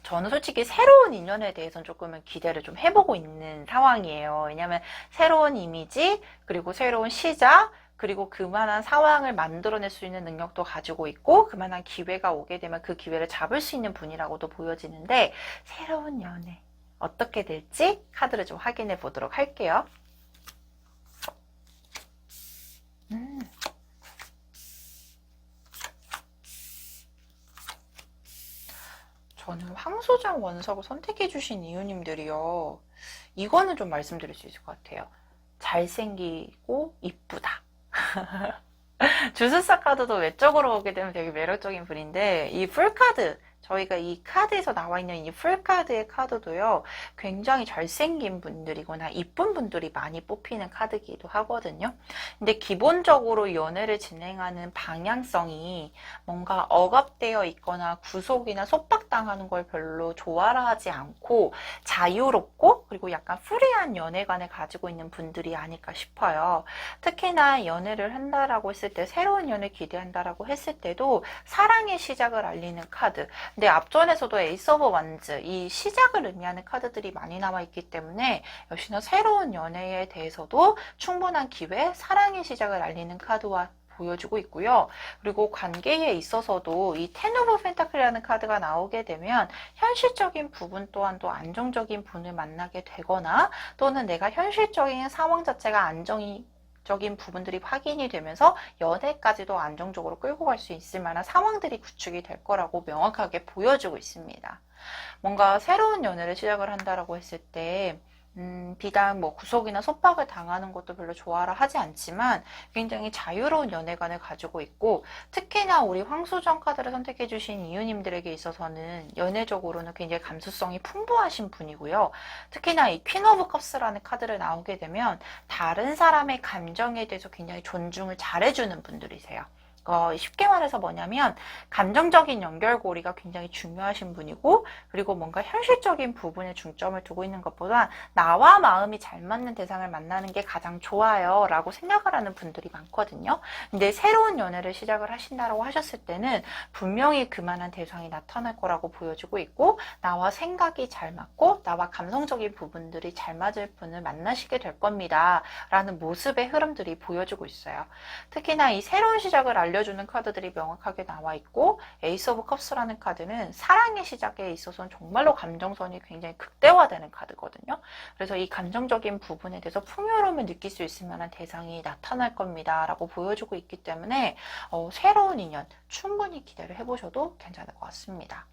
저는 솔직히 새로운 인연에 대해서는 조금은 기대를 좀 해보고 있는 상황이에요. 왜냐하면 새로운 이미지 그리고 새로운 시작 그리고 그만한 상황을 만들어낼 수 있는 능력도 가지고 있고 그만한 기회가 오게 되면 그 기회를 잡을 수 있는 분이라고도 보여지는데 새로운 연애 어떻게 될지 카드를 좀 확인해 보도록 할게요. 저는 황소장 원석을 선택해 주신 이유님들이요. 이거는 좀 말씀드릴 수 있을 것 같아요. 잘생기고 이쁘다. 주술사 카드도 외적으로 보게 되면 되게 매력적인 분인데 이 풀카드 저희가 이 카드에서 나와 있는 이 풀카드의 카드도요 굉장히 잘생긴 분들이거나 이쁜 분들이 많이 뽑히는 카드이기도 하거든요. 근데 기본적으로 연애를 진행하는 방향성이 뭔가 억압되어 있거나 구속이나 속박당하는 걸 별로 좋아하지 않고 자유롭고 그리고 약간 프리한 연애관을 가지고 있는 분들이 아닐까 싶어요. 특히나 연애를 한다라고 했을 때 새로운 연애 기대한다라고 했을 때도 사랑의 시작을 알리는 카드 근데 앞전에서도 에이스 오브 완즈 이 시작을 의미하는 카드들이 많이 나와 있기 때문에 역시나 새로운 연애에 대해서도 충분한 기회, 사랑의 시작을 알리는 카드와 보여주고 있고요. 그리고 관계에 있어서도 이 텐 오브 펜타클이라는 카드가 나오게 되면 현실적인 부분 또한도 안정적인 분을 만나게 되거나 또는 내가 현실적인 상황 자체가 적인 부분들이 확인이 되면서 연애까지도 안정적으로 끌고 갈 수 있을 만한 상황들이 구축이 될 거라고 명확하게 보여주고 있습니다. 뭔가 새로운 연애를 시작을 한다라고 했을 때 비단 뭐 구속이나 속박을 당하는 것도 별로 좋아라 하지 않지만 굉장히 자유로운 연애관을 가지고 있고 특히나 우리 황수정 카드를 선택해 주신 이유님들에게 있어서는 연애적으로는 굉장히 감수성이 풍부하신 분이고요. 특히나 이 퀸 오브 컵스라는 카드를 나오게 되면 다른 사람의 감정에 대해서 굉장히 존중을 잘해주는 분들이세요. 쉽게 말해서 뭐냐면 감정적인 연결고리가 굉장히 중요하신 분이고 그리고 뭔가 현실적인 부분에 중점을 두고 있는 것보다 나와 마음이 잘 맞는 대상을 만나는 게 가장 좋아요 라고 생각을 하는 분들이 많거든요. 근데 새로운 연애를 시작을 하신다고 하셨을 때는 분명히 그만한 대상이 나타날 거라고 보여지고 있고 나와 생각이 잘 맞고 나와 감성적인 부분들이 잘 맞을 분을 만나시게 될 겁니다 라는 모습의 흐름들이 보여지고 있어요. 특히나 이 새로운 시작을 알려주는 카드들이 명확하게 나와 있고 에이스 오브 컵스라는 카드는 사랑의 시작에 있어서는 정말로 감정선이 굉장히 극대화되는 카드거든요. 그래서 이 감정적인 부분에 대해서 풍요로움을 느낄 수 있을 만한 대상이 나타날 겁니다 라고 보여주고 있기 때문에 새로운 인연 충분히 기대를 해보셔도 괜찮을 것 같습니다.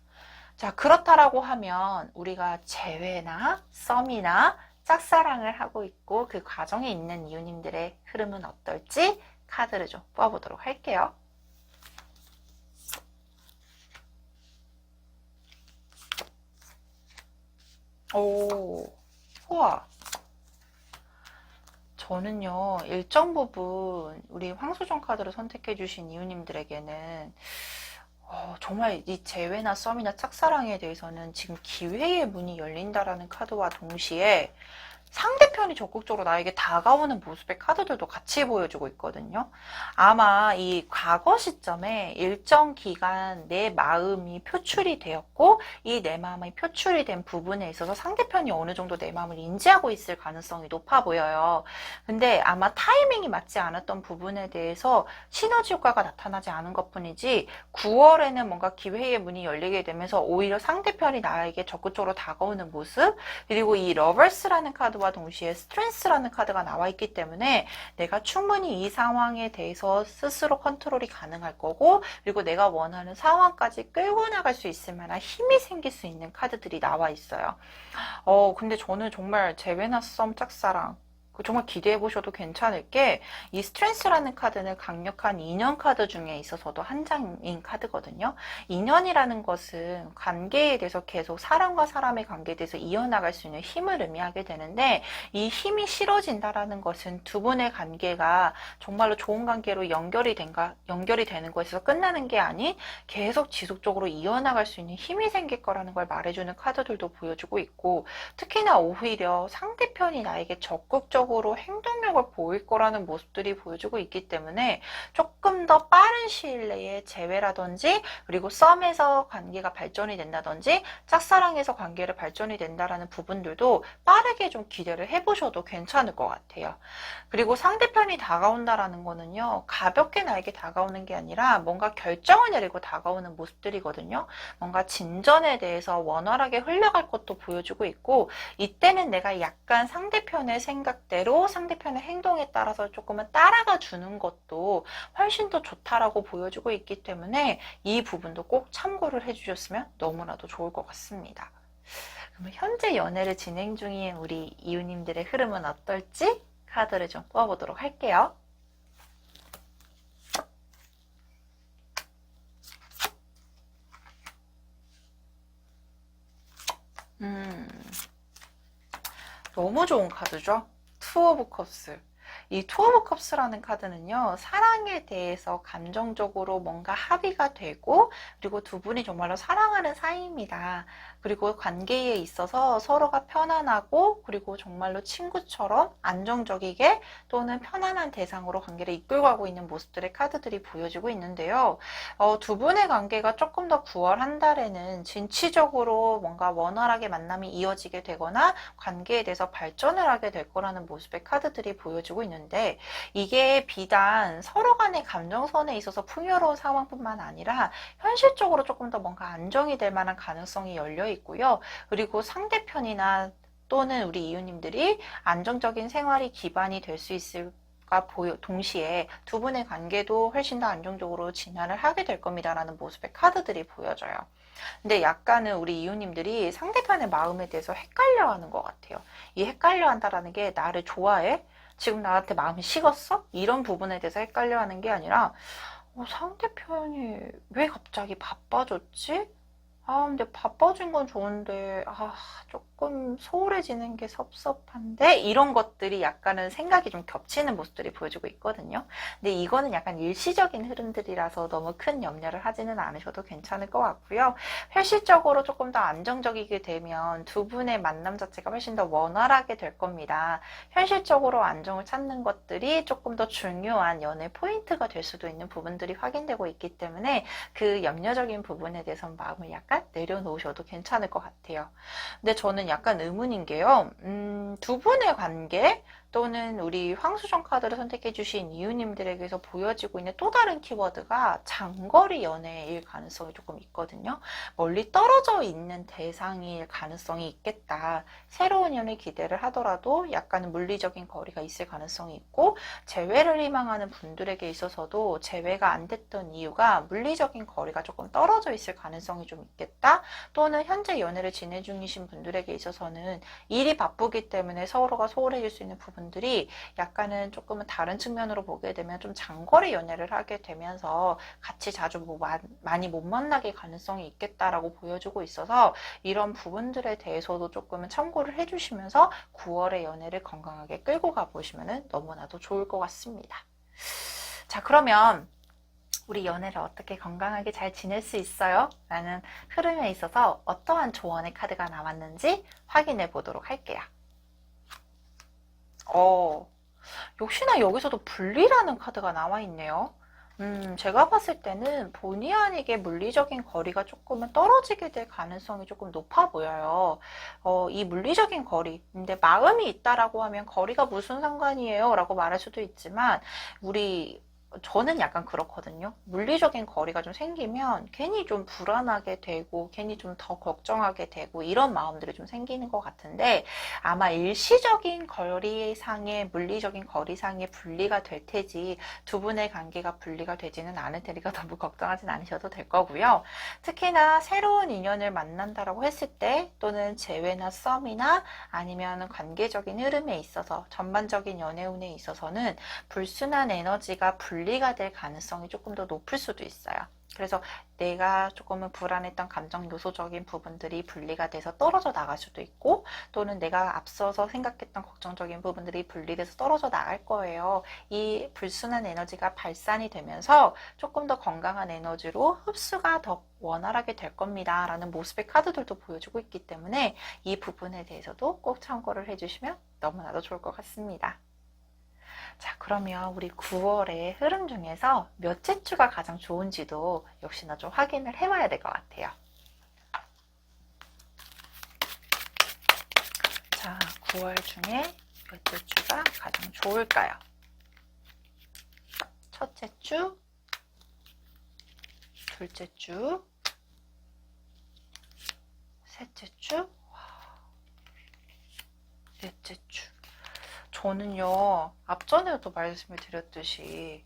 자, 그렇다라고 하면 우리가 재회나 썸이나 짝사랑을 하고 있고 그 과정에 있는 이유님들의 흐름은 어떨지 카드를 좀 뽑아보도록 할게요. 오, 우와. 저는요, 일정 부분 우리 황수정 카드를 선택해 주신 이유님들에게는 정말 이 재회나 썸이나 짝사랑에 대해서는 지금 기회의 문이 열린다라는 카드와 동시에 상대편이 적극적으로 나에게 다가오는 모습의 카드들도 같이 보여주고 있거든요. 아마 이 과거 시점에 일정 기간 내 마음이 표출이 되었고 이 내 마음이 표출이 된 부분에 있어서 상대편이 어느 정도 내 마음을 인지하고 있을 가능성이 높아 보여요. 근데 아마 타이밍이 맞지 않았던 부분에 대해서 시너지 효과가 나타나지 않은 것뿐이지 9월에는 뭔가 기회의 문이 열리게 되면서 오히려 상대편이 나에게 적극적으로 다가오는 모습, 그리고 이 러버스라는 카드와 동시에 스트렝스라는 카드가 나와 있기 때문에 내가 충분히 이 상황에 대해서 스스로 컨트롤이 가능할 거고, 그리고 내가 원하는 상황까지 끌고 나갈 수 있을 만한 힘이 생길 수 있는 카드들이 나와 있어요. 근데 저는 정말 재회나 썸 짝사랑 정말 기대해 보셔도 괜찮을 게, 이 스트렝스라는 카드는 강력한 인연 카드 중에 있어서도 한 장인 카드거든요. 인연이라는 것은 관계에 대해서 계속 사람과 사람의 관계에 대해서 이어나갈 수 있는 힘을 의미하게 되는데, 이 힘이 싫어진다라는 것은 두 분의 관계가 정말로 좋은 관계로 연결이 되는 것에서 끝나는 게 아닌 계속 지속적으로 이어나갈 수 있는 힘이 생길 거라는 걸 말해주는 카드들도 보여주고 있고, 특히나 오히려 상대편이 나에게 적극적으로 행동력을 보일 거라는 모습들이 보여주고 있기 때문에 조금 더 빠른 시일 내에 재회라든지, 그리고 썸에서 관계가 발전이 된다든지, 짝사랑에서 관계를 발전이 된다라는 부분들도 빠르게 좀 기대를 해보셔도 괜찮을 것 같아요. 그리고 상대편이 다가온다라는 거는요, 가볍게 나에게 다가오는 게 아니라 뭔가 결정을 내리고 다가오는 모습들이거든요. 뭔가 진전에 대해서 원활하게 흘러갈 것도 보여주고 있고, 이때는 내가 약간 상대편의 생각대로 상대편의 행동에 따라서 조금은 따라가 주는 것도 훨씬 더 좋다라고 보여주고 있기 때문에 이 부분도 꼭 참고를 해주셨으면 너무나도 좋을 것 같습니다. 그럼 현재 연애를 진행 중인 우리 이웃님들의 흐름은 어떨지 카드를 좀 뽑아보도록 할게요. 너무 좋은 카드죠? 투 오브 컵스. 이 투 오브 컵스라는 카드는요, 사랑에 대해서 감정적으로 뭔가 합의가 되고, 그리고 두 분이 정말로 사랑하는 사이입니다. 그리고 관계에 있어서 서로가 편안하고, 그리고 정말로 친구처럼 안정적이게 또는 편안한 대상으로 관계를 이끌고 가고 있는 모습들의 카드들이 보여지고 있는데요. 두 분의 관계가 조금 더 9월 한 달에는 진취적으로 뭔가 원활하게 만남이 이어지게 되거나 관계에 대해서 발전을 하게 될 거라는 모습의 카드들이 보여지고 있는데, 이게 비단 서로 간의 감정선에 있어서 풍요로운 상황뿐만 아니라 현실적으로 조금 더 뭔가 안정이 될 만한 가능성이 열려 있고요. 그리고 상대편이나 또는 우리 이웃님들이 안정적인 생활이 기반이 될 수 있을 동시에 두 분의 관계도 훨씬 더 안정적으로 진화를 하게 될 겁니다라는 모습의 카드들이 보여져요. 근데 약간은 우리 이웃님들이 상대편의 마음에 대해서 헷갈려하는 것 같아요. 이 헷갈려한다라는 게 나를 좋아해? 지금 나한테 마음이 식었어? 이런 부분에 대해서 헷갈려하는 게 아니라 상대편이 왜 갑자기 바빠졌지? 근데 바빠진 건 좋은데, 조금 소홀해지는 게 섭섭한데? 이런 것들이 약간은 생각이 좀 겹치는 모습들이 보여주고 있거든요. 근데 이거는 약간 일시적인 흐름들이라서 너무 큰 염려를 하지는 않으셔도 괜찮을 것 같고요. 현실적으로 조금 더 안정적이게 되면 두 분의 만남 자체가 훨씬 더 원활하게 될 겁니다. 현실적으로 안정을 찾는 것들이 조금 더 중요한 연애 포인트가 될 수도 있는 부분들이 확인되고 있기 때문에 그 염려적인 부분에 대해서는 마음을 약간 내려놓으셔도 괜찮을 것 같아요. 근데 저는 약간 의문인 게요. 두 분의 관계 또는 우리 황수정 카드를 선택해 주신 이웃님들에게서 보여지고 있는 또 다른 키워드가 장거리 연애일 가능성이 조금 있거든요. 멀리 떨어져 있는 대상일 가능성이 있겠다. 새로운 연애 기대를 하더라도 약간 물리적인 거리가 있을 가능성이 있고, 재회를 희망하는 분들에게 있어서도 재회가 안 됐던 이유가 물리적인 거리가 조금 떨어져 있을 가능성이 좀 있겠다. 또는 현재 연애를 진행 중이신 분들에게 있어서는 일이 바쁘기 때문에 서로가 소홀해질 수 있는 부분들이 약간은 조금은 다른 측면으로 보게 되면 좀 장거리 연애를 하게 되면서 같이 자주 많이 못 만나게 가능성이 있겠다라고 보여주고 있어서, 이런 부분들에 대해서도 조금은 참고를 해주시면서 9월의 연애를 건강하게 끌고 가보시면 너무나도 좋을 것 같습니다. 자, 그러면 우리 연애를 어떻게 건강하게 잘 지낼 수 있어요? 라는 흐름에 있어서 어떠한 조언의 카드가 나왔는지 확인해 보도록 할게요. 어, 역시나 여기서도 분리라는 카드가 나와 있네요. 제가 봤을 때는 본의 아니게 물리적인 거리가 조금은 떨어지게 될 가능성이 조금 높아 보여요. 이 물리적인 거리, 근데 마음이 있다라고 하면 거리가 무슨 상관이에요? 라고 말할 수도 있지만, 저는 약간 그렇거든요. 물리적인 거리가 좀 생기면 괜히 좀 불안하게 되고, 괜히 좀 더 걱정하게 되고, 이런 마음들이 좀 생기는 것 같은데, 아마 일시적인 거리상의, 물리적인 거리상의 분리가 될 테지, 두 분의 관계가 분리가 되지는 않을 테니까 너무 걱정하진 않으셔도 될 거고요. 특히나 새로운 인연을 만난다라고 했을 때, 또는 재회나 썸이나 아니면 관계적인 흐름에 있어서, 전반적인 연애운에 있어서는 불순한 에너지가 분리가 될 가능성이 조금 더 높을 수도 있어요. 그래서 내가 조금은 불안했던 감정 요소적인 부분들이 분리가 돼서 떨어져 나갈 수도 있고, 또는 내가 앞서서 생각했던 걱정적인 부분들이 분리돼서 떨어져 나갈 거예요. 이 불순한 에너지가 발산이 되면서 조금 더 건강한 에너지로 흡수가 더 원활하게 될 겁니다. 라는 모습의 카드들도 보여주고 있기 때문에 이 부분에 대해서도 꼭 참고를 해주시면 너무나도 좋을 것 같습니다. 자, 그러면 우리 9월의 흐름 중에서 몇째 주가 가장 좋은지도 역시나 좀 확인을 해봐야 될 것 같아요. 자, 9월 중에 몇째 주가 가장 좋을까요? 첫째 주, 둘째 주, 셋째 주, 넷째 주. 저는요, 앞전에도 말씀을 드렸듯이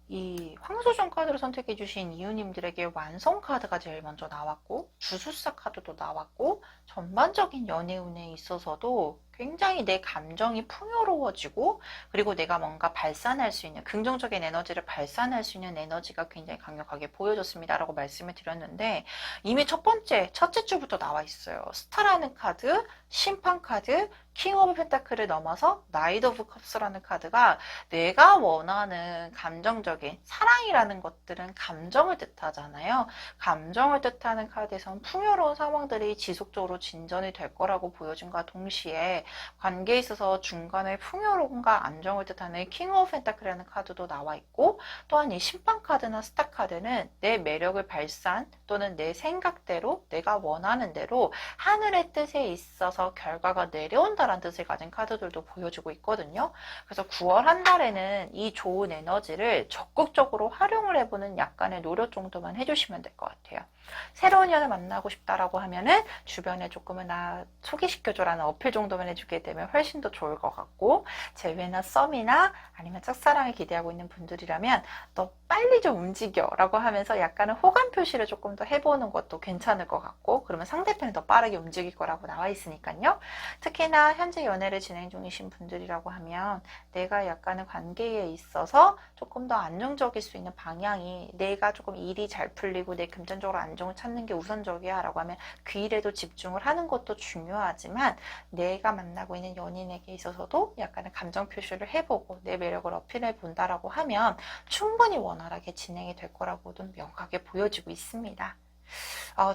이 황소정 카드를 선택해 주신 이유님들에게 완성 카드가 제일 먼저 나왔고, 주술사 카드도 나왔고, 전반적인 연애운에 있어서도 굉장히 내 감정이 풍요로워지고, 그리고 내가 뭔가 발산할 수 있는, 긍정적인 에너지를 발산할 수 있는 에너지가 굉장히 강력하게 보여졌습니다 라고 말씀을 드렸는데, 이미 첫째 주부터 나와 있어요. 스타라는 카드, 심판 카드, 킹 오브 펜타클을 넘어서 나이트 오브 컵스라는 카드가 내가 원하는 감정적인, 사랑이라는 것들은 감정을 뜻하잖아요. 감정을 뜻하는 카드에선 풍요로운 상황들이 지속적으로 진전이 될 거라고 보여준과 동시에 관계에 있어서 중간에 풍요로움과 안정을 뜻하는 킹 오브 펜타클이라는 카드도 나와 있고, 또한 이 심판 카드나 스타 카드는 내 매력을 발산 또는 내 생각대로 내가 원하는 대로 하늘의 뜻에 있어서 결과가 내려온다라는 뜻을 가진 카드들도 보여주고 있거든요. 그래서 9월 한 달에는 이 좋은 에너지를 적극적으로 활용을 해보는 약간의 노력 정도만 해주시면 될 것 같아요. 새로운 인연을 만나고 싶다라고 하면은 주변에 조금은 나 소개시켜줘라는 어필 정도만 해주게 되면 훨씬 더 좋을 것 같고, 재회나 썸이나 아니면 짝사랑을 기대하고 있는 분들이라면 너 빨리 좀 움직여 라고 하면서 약간은 호감 표시를 조금 더 해보는 것도 괜찮을 것 같고, 그러면 상대편이 더 빠르게 움직일 거라고 나와 있으니까요. 특히나 현재 연애를 진행 중이신 분들이라고 하면 내가 약간은 관계에 있어서 조금 더 안정적일 수 있는 방향이, 내가 조금 일이 잘 풀리고 내 금전적으로 안정을 찾는 게 우선적이야 라고 하면 그 일에도 집중을 하는 것도 중요하지만, 내가 만나고 있는 연인에게 있어서도 약간의 감정 표시를 해보고 내 매력을 어필해 본다라고 하면 충분히 원활하게 진행이 될 거라고도 명확하게 보여지고 있습니다.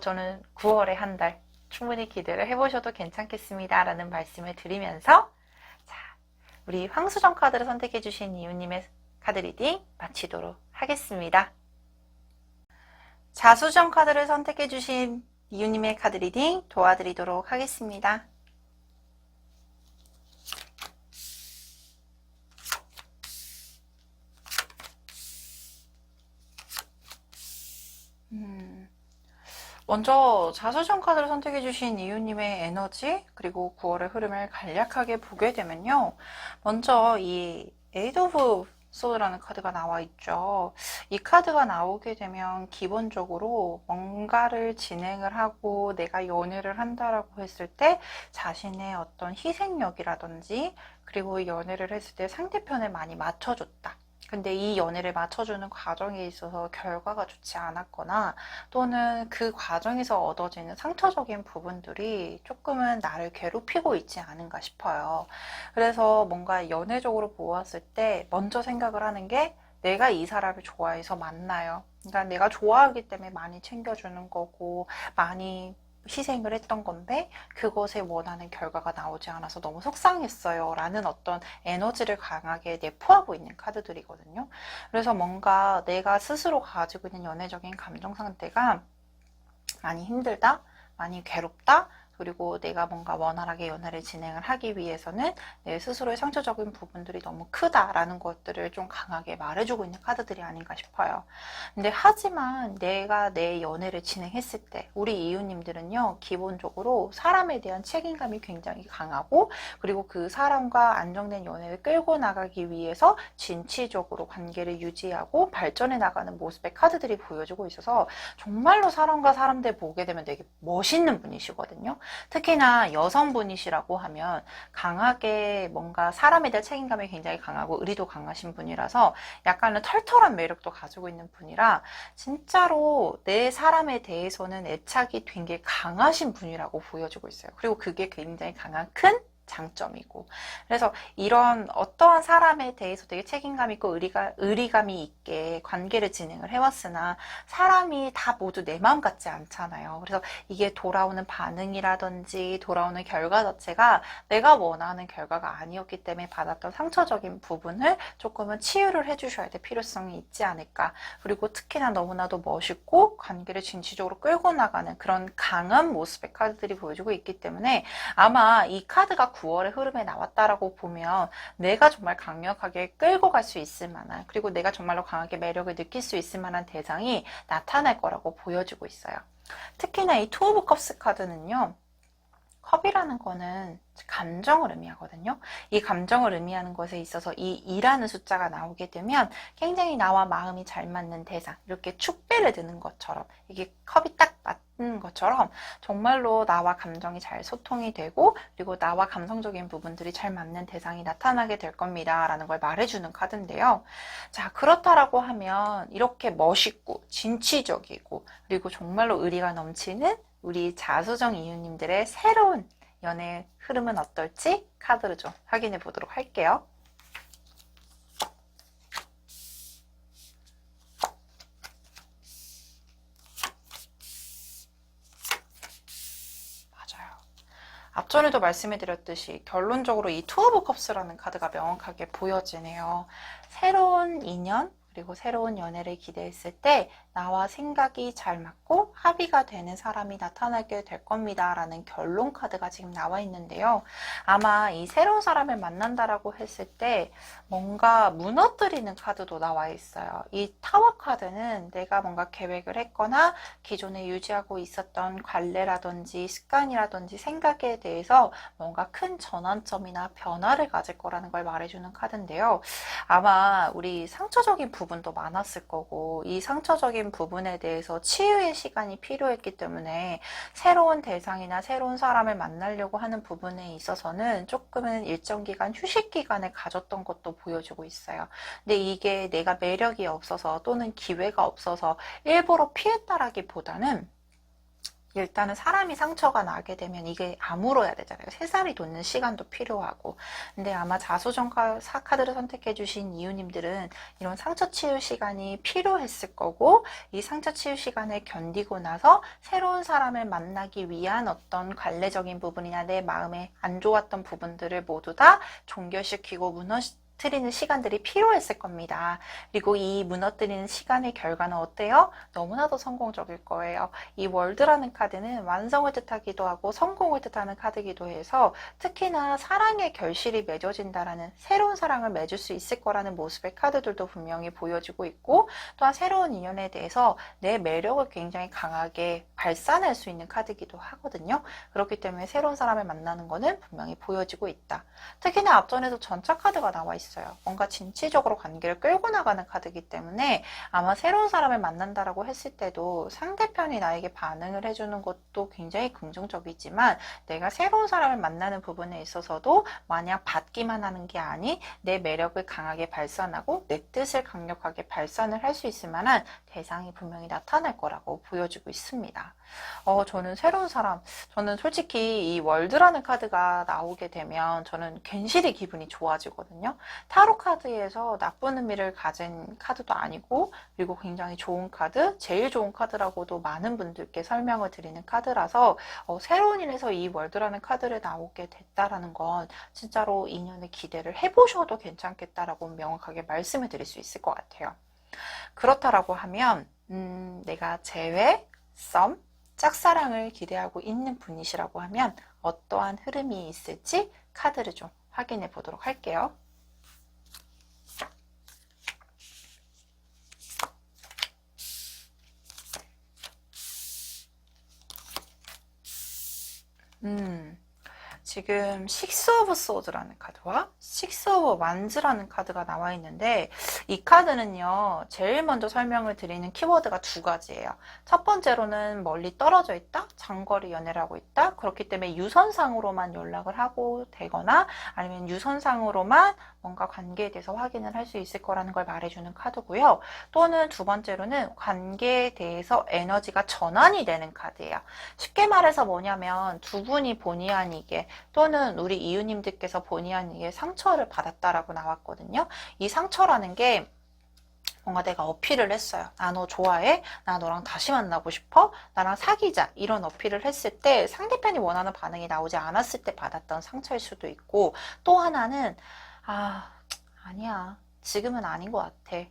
저는 9월에 한 달 충분히 기대를 해보셔도 괜찮겠습니다 라는 말씀을 드리면서, 자, 우리 황수정 카드를 선택해 주신 이유님의 카드 리딩 마치도록 하겠습니다. 자수정 카드를 선택해 주신 이유님의 카드 리딩 도와드리도록 하겠습니다. 먼저 자수정 카드를 선택해 주신 이유님의 에너지, 그리고 9월의 흐름을 간략하게 보게 되면요. 먼저 이 에이드 오브 소드라는 카드가 나와 있죠. 이 카드가 나오게 되면 기본적으로 뭔가를 진행을 하고 내가 연애를 한다라고 했을 때 자신의 어떤 희생력이라든지, 그리고 연애를 했을 때 상대편을 많이 맞춰줬다. 근데 이 연애를 맞춰주는 과정에 있어서 결과가 좋지 않았거나, 또는 그 과정에서 얻어지는 상처적인 부분들이 조금은 나를 괴롭히고 있지 않은가 싶어요. 그래서 뭔가 연애적으로 보았을 때 먼저 생각을 하는 게, 내가 이 사람을 좋아해서 만나요. 그러니까 내가 좋아하기 때문에 많이 챙겨주는 거고, 많이 희생을 했던 건데 그것에 원하는 결과가 나오지 않아서 너무 속상했어요 라는 어떤 에너지를 강하게 내포하고 있는 카드들이거든요. 그래서 뭔가 내가 스스로 가지고 있는 연애적인 감정 상태가 많이 힘들다, 많이 괴롭다, 그리고 내가 뭔가 원활하게 연애를 진행을 하기 위해서는 내 스스로의 상처적인 부분들이 너무 크다라는 것들을 좀 강하게 말해주고 있는 카드들이 아닌가 싶어요. 근데 하지만 내가 내 연애를 진행했을 때 우리 이웃님들은요, 기본적으로 사람에 대한 책임감이 굉장히 강하고, 그리고 그 사람과 안정된 연애를 끌고 나가기 위해서 진취적으로 관계를 유지하고 발전해 나가는 모습의 카드들이 보여주고 있어서 정말로 사람과 사람들 보게 되면 되게 멋있는 분이시거든요. 특히나 여성분이시라고 하면 강하게 뭔가 사람에 대한 책임감이 굉장히 강하고 의리도 강하신 분이라서 약간은 털털한 매력도 가지고 있는 분이라 진짜로 내 사람에 대해서는 애착이 되게 강하신 분이라고 보여주고 있어요. 그리고 그게 굉장히 강한 큰 장점이고, 그래서 이런 어떠한 사람에 대해서 되게 책임감 있고 의리감이 있게 관계를 진행을 해왔으나 사람이 다 모두 내 마음 같지 않잖아요. 그래서 이게 돌아오는 반응이라든지 돌아오는 결과 자체가 내가 원하는 결과가 아니었기 때문에 받았던 상처적인 부분을 조금은 치유를 해주셔야 될 필요성이 있지 않을까. 그리고 특히나 너무나도 멋있고 관계를 진취적으로 끌고 나가는 그런 강한 모습의 카드들이 보여주고 있기 때문에 아마 이 카드가 9월의 흐름에 나왔다라고 보면 내가 정말 강력하게 끌고 갈 수 있을 만한, 그리고 내가 정말로 강하게 매력을 느낄 수 있을 만한 대상이 나타날 거라고 보여주고 있어요. 특히나 이 투 오브 컵스 카드는요, 컵이라는 거는 감정을 의미하거든요. 이 감정을 의미하는 것에 있어서 이 2라는 숫자가 나오게 되면 굉장히 나와 마음이 잘 맞는 대상, 이렇게 축배를 드는 것처럼, 이게 컵이 딱 맞는 것처럼 정말로 나와 감정이 잘 소통이 되고, 그리고 나와 감성적인 부분들이 잘 맞는 대상이 나타나게 될 겁니다 라는 걸 말해주는 카드인데요. 자, 그렇다라고 하면 이렇게 멋있고 진취적이고 그리고 정말로 의리가 넘치는 우리 자수정 이웃님들의 새로운 연애 흐름은 어떨지 카드로 좀 확인해 보도록 할게요. 맞아요. 앞전에도 말씀해 드렸듯이 결론적으로 이 투 오브 컵스라는 카드가 명확하게 보여지네요. 새로운 인연, 그리고 새로운 연애를 기대했을 때 나와 생각이 잘 맞고 합의가 되는 사람이 나타나게 될 겁니다 라는 결론 카드가 지금 나와 있는데요. 아마 이 새로운 사람을 만난다라고 했을 때 뭔가 무너뜨리는 카드도 나와 있어요. 이 타워 카드는 내가 뭔가 계획을 했거나 기존에 유지하고 있었던 관례라든지 습관이라든지 생각에 대해서 뭔가 큰 전환점이나 변화를 가질 거라는 걸 말해주는 카드인데요. 아마 우리 상처적인 부분도 많았을 거고, 이 상처적인 부분에 대해서 치유의 시간이 필요했기 때문에 새로운 대상이나 새로운 사람을 만나려고 하는 부분에 있어서는 조금은 일정 기간 휴식 기간을 가졌던 것도 보여주고 있어요. 근데 이게 내가 매력이 없어서 또는 기회가 없어서 일부러 피했다라기보다는 일단은 사람이 상처가 나게 되면 이게 아물어야 되잖아요. 새살이 돋는 시간도 필요하고. 근데 아마 자수정 카드를 선택해 주신 이유님들은 이런 상처 치유 시간이 필요했을 거고, 이 상처 치유 시간을 견디고 나서 새로운 사람을 만나기 위한 어떤 관례적인 부분이나 내 마음에 안 좋았던 부분들을 모두 다 종결시키고 무너뜨리는 시간들이 필요했을 겁니다. 그리고 이 무너뜨리는 시간의 결과는 어때요? 너무나도 성공적일 거예요. 이 월드라는 카드는 완성을 뜻하기도 하고 성공을 뜻하는 카드이기도 해서 특히나 사랑의 결실이 맺어진다라는, 새로운 사랑을 맺을 수 있을 거라는 모습의 카드들도 분명히 보여지고 있고, 또한 새로운 인연에 대해서 내 매력을 굉장히 강하게 발산할 수 있는 카드이기도 하거든요. 그렇기 때문에 새로운 사람을 만나는 거는 분명히 보여지고 있다. 특히나 앞전에도 전차 카드가 나와 있어요. 뭔가 진취적으로 관계를 끌고 나가는 카드이기 때문에 아마 새로운 사람을 만난다라고 했을 때도 상대편이 나에게 반응을 해주는 것도 굉장히 긍정적이지만, 내가 새로운 사람을 만나는 부분에 있어서도 마냥 받기만 하는 게 아닌 내 매력을 강하게 발산하고 내 뜻을 강력하게 발산을 할 수 있을 만한 대상이 분명히 나타날 거라고 보여주고 있습니다. 저는 새로운 사람, 저는 솔직히 이 월드라는 카드가 나오게 되면 저는 괜시리 기분이 좋아지거든요. 타로 카드에서 나쁜 의미를 가진 카드도 아니고, 그리고 굉장히 좋은 카드, 제일 좋은 카드라고도 많은 분들께 설명을 드리는 카드라서 새로운 일에서 이 월드라는 카드를 나오게 됐다라는 건 진짜로 인연의 기대를 해보셔도 괜찮겠다라고 명확하게 말씀을 드릴 수 있을 것 같아요. 그렇다라고 하면 내가 재회, 썸, 짝사랑을 기대하고 있는 분이시라고 하면 어떠한 흐름이 있을지 카드를 좀 확인해 보도록 할게요. 지금 식스 오브 소드라는 카드와 식스 오브 완즈라는 카드가 나와 있는데, 이 카드는요 제일 먼저 설명을 드리는 키워드가 두 가지예요. 첫 번째로는 멀리 떨어져 있다, 장거리 연애를 하고 있다, 그렇기 때문에 유선상으로만 연락을 하고 되거나 아니면 유선상으로만 뭔가 관계에 대해서 확인을 할 수 있을 거라는 걸 말해주는 카드고요. 또는 두 번째로는 관계에 대해서 에너지가 전환이 되는 카드예요. 쉽게 말해서 뭐냐면 두 분이 본의 아니게 또는 우리 이웃님들께서 본의 아니게 상처를 받았다라고 나왔거든요. 이 상처라는 게 뭔가 내가 어필을 했어요. 나 너 좋아해? 나 너랑 다시 만나고 싶어? 나랑 사귀자. 이런 어필을 했을 때 상대편이 원하는 반응이 나오지 않았을 때 받았던 상처일 수도 있고, 또 하나는 아니야. 지금은 아닌 것 같아.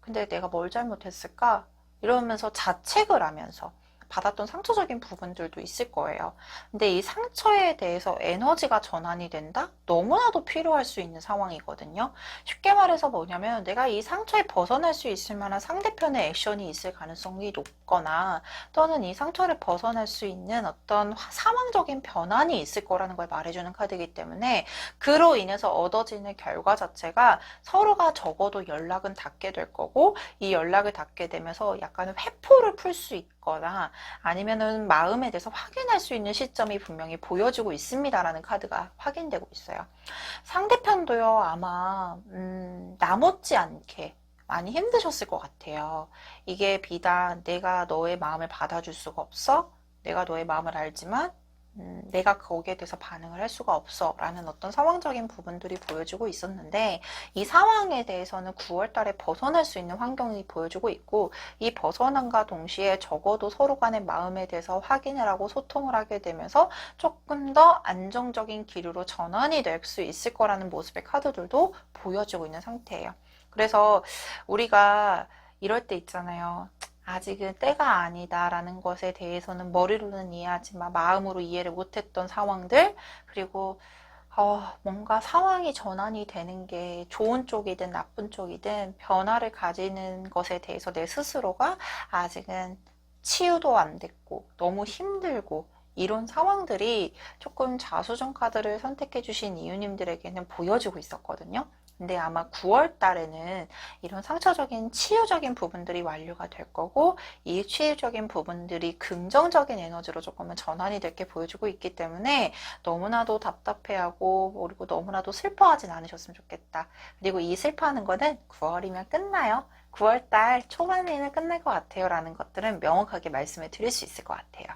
근데 내가 뭘 잘못했을까? 이러면서 자책을 하면서 받았던 상처적인 부분들도 있을 거예요. 근데 이 상처에 대해서 에너지가 전환이 된다? 너무나도 필요할 수 있는 상황이거든요. 쉽게 말해서 뭐냐면 내가 이 상처에 벗어날 수 있을 만한 상대편의 액션이 있을 가능성이 높거나, 또는 이 상처를 벗어날 수 있는 어떤 상황적인 변환이 있을 거라는 걸 말해주는 카드이기 때문에, 그로 인해서 얻어지는 결과 자체가 서로가 적어도 연락은 닿게 될 거고, 이 연락을 닿게 되면서 약간은 회포를 풀 수 있거나 아니면은 마음에 대해서 확인할 수 있는 시점이 분명히 보여지고 있습니다라는 카드가 확인되고 있어요. 상대편도요, 아마 나 못지않게 많이 힘드셨을 것 같아요. 이게 비단 내가 너의 마음을 받아줄 수가 없어? 내가 너의 마음을 알지만 내가 거기에 대해서 반응을 할 수가 없어 라는 어떤 상황적인 부분들이 보여지고 있었는데, 이 상황에 대해서는 9월 달에 벗어날 수 있는 환경이 보여지고 있고, 이 벗어남과 동시에 적어도 서로 간의 마음에 대해서 확인을 하고 소통을 하게 되면서 조금 더 안정적인 기류로 전환이 될 수 있을 거라는 모습의 카드들도 보여지고 있는 상태예요. 그래서 우리가 이럴 때 있잖아요. 아직은 때가 아니다라는 것에 대해서는 머리로는 이해하지만 마음으로 이해를 못했던 상황들, 그리고 뭔가 상황이 전환이 되는 게 좋은 쪽이든 나쁜 쪽이든 변화를 가지는 것에 대해서 내 스스로가 아직은 치유도 안 됐고 너무 힘들고, 이런 상황들이 조금 자수정 카드를 선택해 주신 이유님들에게는 보여지고 있었거든요. 근데 아마 9월 달에는 이런 상처적인 치유적인 부분들이 완료가 될 거고, 이 치유적인 부분들이 긍정적인 에너지로 조금은 전환이 될 게 보여지고 있기 때문에 너무나도 답답해하고 그리고 너무나도 슬퍼하진 않으셨으면 좋겠다. 그리고 이 슬퍼하는 거는 9월이면 끝나요. 9월 달 초반에는 끝날 것 같아요 라는 것들은 명확하게 말씀을 드릴 수 있을 것 같아요.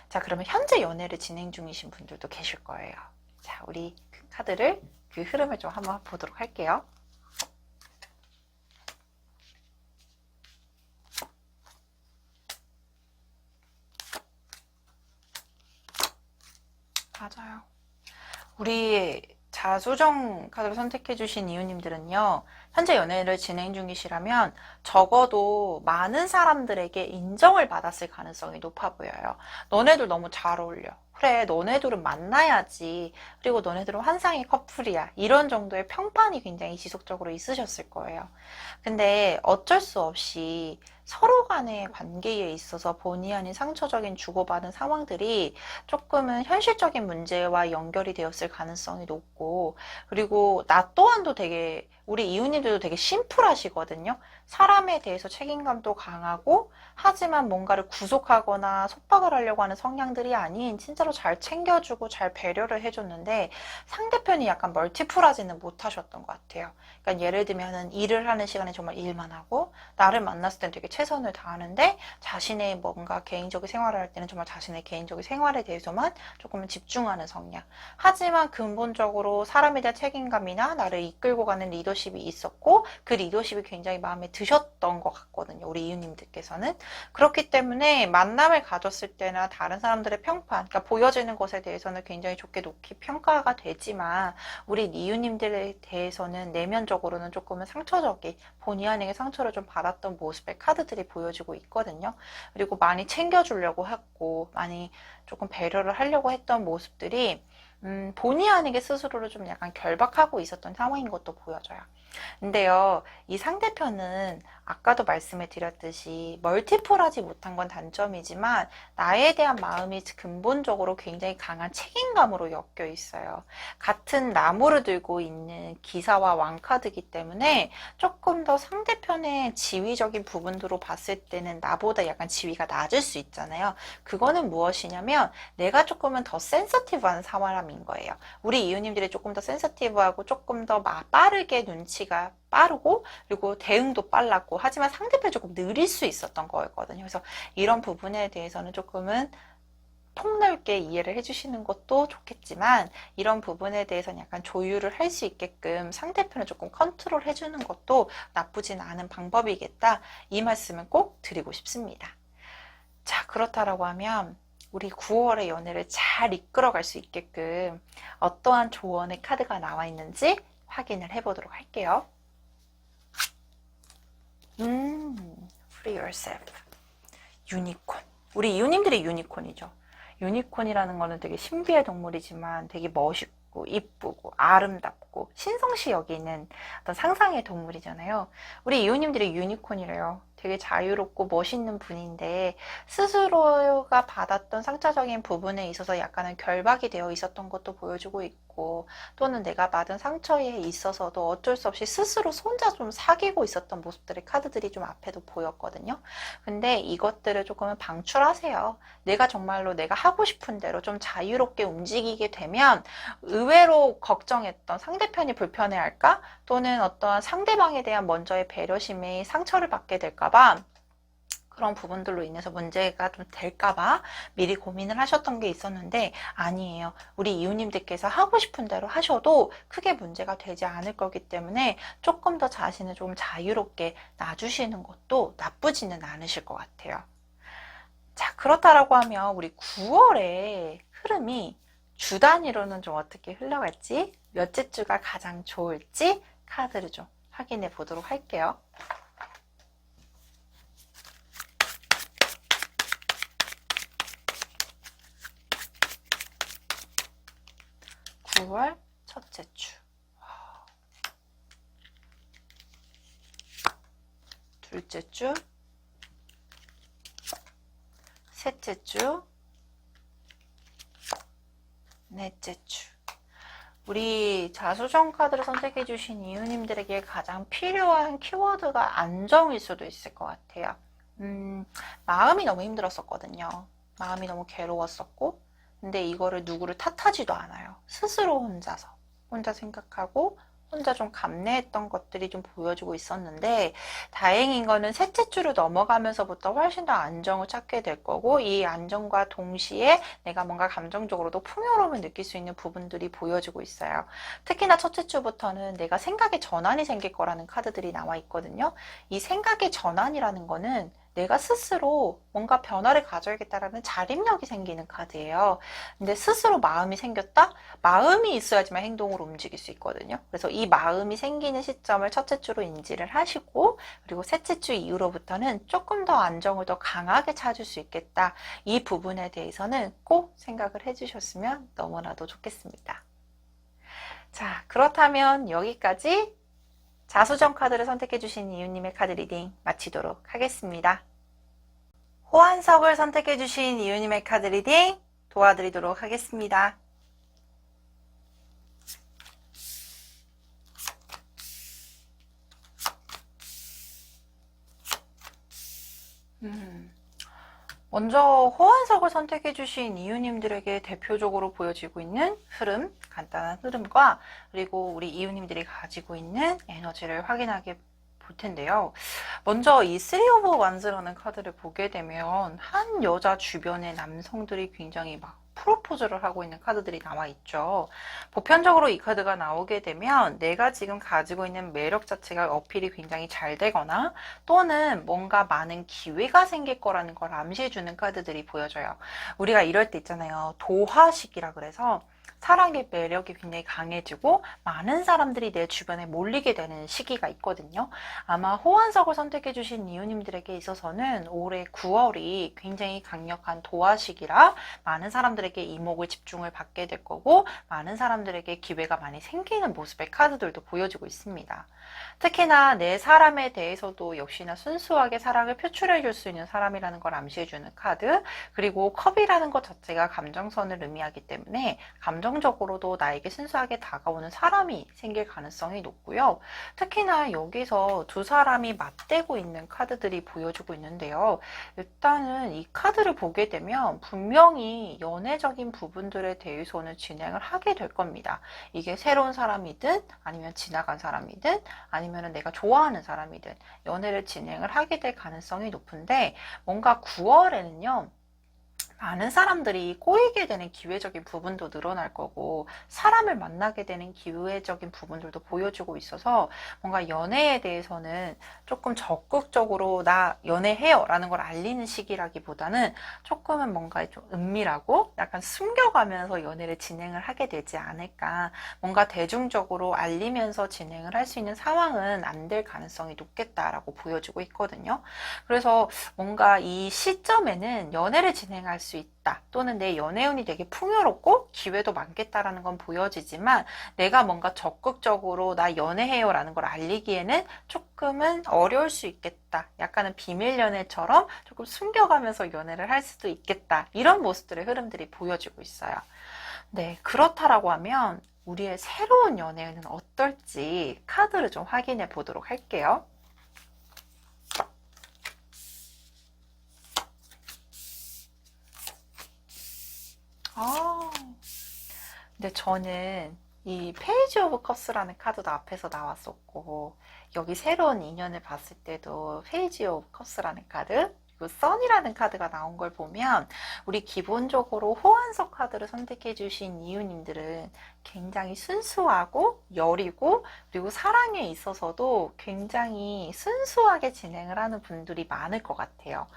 자, 그러면 현재 연애를 진행 중이신 분들도 계실 거예요. 자, 우리 그 카드를, 그 흐름을 좀 한번 보도록 할게요. 맞아요. 우리 자수정 카드를 선택해 주신 이유님들은요, 현재 연애를 진행 중이시라면 적어도 많은 사람들에게 인정을 받았을 가능성이 높아 보여요. 너네들 너무 잘 어울려. 그래, 너네들은 만나야지. 그리고 너네들은 환상의 커플이야. 이런 정도의 평판이 굉장히 지속적으로 있으셨을 거예요. 근데 어쩔 수 없이 서로 간의 관계에 있어서 본의 아닌 상처적인 주고받은 상황들이 조금은 현실적인 문제와 연결이 되었을 가능성이 높고, 그리고 나 또한도 되게, 우리 이웃님들도 되게 심플하시거든요. 사람에 대해서 책임감도 강하고, 하지만 뭔가를 구속하거나 속박을 하려고 하는 성향들이 아닌 진짜로 잘 챙겨주고 잘 배려를 해줬는데, 상대편이 약간 멀티플하지는 못하셨던 것 같아요. 그러니까 예를 들면은 일을 하는 시간에 정말 일만 하고, 나를 만났을 땐 되게 최선을 다하는데 자신의 뭔가 개인적인 생활을 할 때는 정말 자신의 개인적인 생활에 대해서만 조금 집중하는 성향. 하지만 근본적으로 사람에 대한 책임감이나 나를 이끌고 가는 리더십이 있었고 그 리더십이 굉장히 마음에 드셨던 것 같거든요. 우리 이유님들께서는. 그렇기 때문에 만남을 가졌을 때나 다른 사람들의 평판, 그러니까 보여지는 것에 대해서는 굉장히 좋게 높이 평가가 되지만 우리 이유님들에 대해서는 내면적으로는 조금은 상처적인 본의 아니게 상처를 좀 받았던 모습의 카드들이 보여지고 있거든요. 그리고 많이 챙겨주려고 했고 많이 조금 배려를 하려고 했던 모습들이 본의 아니게 스스로를 좀 약간 결박하고 있었던 상황인 것도 보여져요. 근데요, 이 상대편은 아까도 말씀을 드렸듯이 멀티플하지 못한 건 단점이지만 나에 대한 마음이 근본적으로 굉장히 강한 책임감으로 엮여 있어요. 같은 나무를 들고 있는 기사와 왕카드이기 때문에 조금 더 상대편의 지위적인 부분으로 봤을 때는 나보다 약간 지위가 낮을 수 있잖아요. 그거는 무엇이냐면 내가 조금은 더 센서티브한 사람인 거예요. 우리 이웃님들이 조금 더 센서티브하고 조금 더 빠르게 눈치가 빠르고 그리고 대응도 빨랐고 하지만 상대편이 조금 느릴 수 있었던 거였거든요. 그래서 이런 부분에 대해서는 조금은 폭넓게 이해를 해주시는 것도 좋겠지만 이런 부분에 대해서는 약간 조율을 할 수 있게끔 상대편을 조금 컨트롤 해주는 것도 나쁘진 않은 방법이겠다. 이 말씀은 꼭 드리고 싶습니다. 자, 그렇다라고 하면 우리 9월의 연애를 잘 이끌어갈 수 있게끔 어떠한 조언의 카드가 나와 있는지 확인을 해보도록 할게요. Free yourself. 유니콘. 우리 이웃님들이 유니콘이죠. 유니콘이라는 거는 되게 신비의 동물이지만 되게 멋있고 이쁘고 아름답고 신성시 여기는 어떤 상상의 동물이잖아요. 우리 이웃님들이 유니콘이래요. 되게 자유롭고 멋있는 분인데 스스로가 받았던 상처적인 부분에 있어서 약간은 결박이 되어 있었던 것도 보여주고 있고 또는 내가 받은 상처에 있어서도 어쩔 수 없이 스스로 혼자 좀 사귀고 있었던 모습들의 카드들이 좀 앞에도 보였거든요. 근데 이것들을 조금은 방출하세요. 내가 정말로 내가 하고 싶은 대로 좀 자유롭게 움직이게 되면 의외로 걱정했던 상대편이 불편해할까? 또는 어떠한 상대방에 대한 먼저의 배려심이 상처를 받게 될까봐 그런 부분들로 인해서 문제가 좀 될까봐 미리 고민을 하셨던 게 있었는데 아니에요. 우리 이웃님들께서 하고 싶은 대로 하셔도 크게 문제가 되지 않을 거기 때문에 조금 더 자신을 좀 자유롭게 놔주시는 것도 나쁘지는 않으실 것 같아요. 자, 그렇다라고 하면 우리 9월의 흐름이 주 단위로는 좀 어떻게 흘러갈지 몇째 주가 가장 좋을지 카드를 좀 확인해 보도록 할게요. 9월 첫째 주, 둘째 주, 셋째 주, 넷째 주. 우리 자수정 카드를 선택해 주신 이웃님들에게 가장 필요한 키워드가 안정일 수도 있을 것 같아요. 마음이 너무 힘들었었거든요. 마음이 너무 괴로웠었고 근데 이거를 누구를 탓하지도 않아요. 스스로 혼자 생각하고 혼자 좀 감내했던 것들이 좀 보여주고 있었는데 다행인 거는 셋째 주를 넘어가면서부터 훨씬 더 안정을 찾게 될 거고 이 안정과 동시에 내가 뭔가 감정적으로도 풍요로움을 느낄 수 있는 부분들이 보여지고 있어요. 특히나 첫째 주부터는 내가 생각의 전환이 생길 거라는 카드들이 나와 있거든요. 이 생각의 전환이라는 거는 내가 스스로 뭔가 변화를 가져야겠다라는 자립력이 생기는 카드예요. 근데 스스로 마음이 생겼다? 마음이 있어야지만 행동으로 움직일 수 있거든요. 그래서 이 마음이 생기는 시점을 첫째 주로 인지를 하시고 그리고 셋째 주 이후로부터는 조금 더 안정을 더 강하게 찾을 수 있겠다. 이 부분에 대해서는 꼭 생각을 해주셨으면 너무나도 좋겠습니다. 자, 그렇다면 여기까지 자수정 카드를 선택해주신 이웃님의 카드 리딩 마치도록 하겠습니다. 호환석을 선택해주신 이웃님의 카드 리딩 도와드리도록 하겠습니다. 먼저 호환석을 선택해주신 이웃님들에게 대표적으로 보여지고 있는 흐름, 간단한 흐름과 그리고 우리 이웃님들이 가지고 있는 에너지를 확인하게 볼 텐데요. 먼저 이 Three of Wands라는 카드를 보게 되면 한 여자 주변의 남성들이 굉장히 막 프로포즈를 하고 있는 카드들이 나와 있죠. 보편적으로 이 카드가 나오게 되면 내가 지금 가지고 있는 매력 자체가 어필이 굉장히 잘 되거나 또는 뭔가 많은 기회가 생길 거라는 걸 암시해주는 카드들이 보여져요. 우리가 이럴 때 있잖아요. 도화식이라 그래서 사랑의 매력이 굉장히 강해지고 많은 사람들이 내 주변에 몰리게 되는 시기가 있거든요. 아마 호환석을 선택해 주신 이유님들에게 있어서는 올해 9월이 굉장히 강력한 도화식이라 많은 사람들에게 이목을 집중을 받게 될 거고 많은 사람들에게 기회가 많이 생기는 모습의 카드들도 보여지고 있습니다. 특히나 내 사람에 대해서도 역시나 순수하게 사랑을 표출해 줄 수 있는 사람이라는 걸 암시해 주는 카드, 그리고 컵이라는 것 자체가 감정선을 의미하기 때문에 감정적으로도 나에게 순수하게 다가오는 사람이 생길 가능성이 높고요. 특히나 여기서 두 사람이 맞대고 있는 카드들이 보여주고 있는데요. 일단은 이 카드를 보게 되면 분명히 연애적인 부분들에 대해서는 진행을 하게 될 겁니다. 이게 새로운 사람이든 아니면 지나간 사람이든 아니면 내가 좋아하는 사람이든 연애를 진행을 하게 될 가능성이 높은데 뭔가 9월에는요. 많은 사람들이 꼬이게 되는 기회적인 부분도 늘어날 거고 사람을 만나게 되는 기회적인 부분들도 보여주고 있어서 뭔가 연애에 대해서는 조금 적극적으로 나 연애해요 라는 걸 알리는 시기라기보다는 조금은 뭔가 좀 은밀하고 약간 숨겨가면서 연애를 진행을 하게 되지 않을까. 뭔가 대중적으로 알리면서 진행을 할 수 있는 상황은 안 될 가능성이 높겠다라고 보여주고 있거든요. 그래서 뭔가 이 시점에는 연애를 진행할 수 있다 또는 내 연애운이 되게 풍요롭고 기회도 많겠다라는 건 보여지지만 내가 뭔가 적극적으로 나 연애해요 라는 걸 알리기에는 조금은 어려울 수 있겠다. 약간은 비밀 연애처럼 조금 숨겨가면서 연애를 할 수도 있겠다. 이런 모습들의 흐름들이 보여지고 있어요. 네, 그렇다라고 하면 우리의 새로운 연애는 어떨지 카드를 좀 확인해 보도록 할게요. 근데 저는 이 페이지 오브 컵스라는 카드도 앞에서 나왔었고 여기 새로운 인연을 봤을 때도 페이지 오브 컵스라는 카드 그리고 선이라는 카드가 나온 걸 보면 우리 기본적으로 호환석 카드를 선택해 주신 이유님들은 굉장히 순수하고 여리고 그리고 사랑에 있어서도 굉장히 순수하게 진행을 하는 분들이 많을 것 같아요.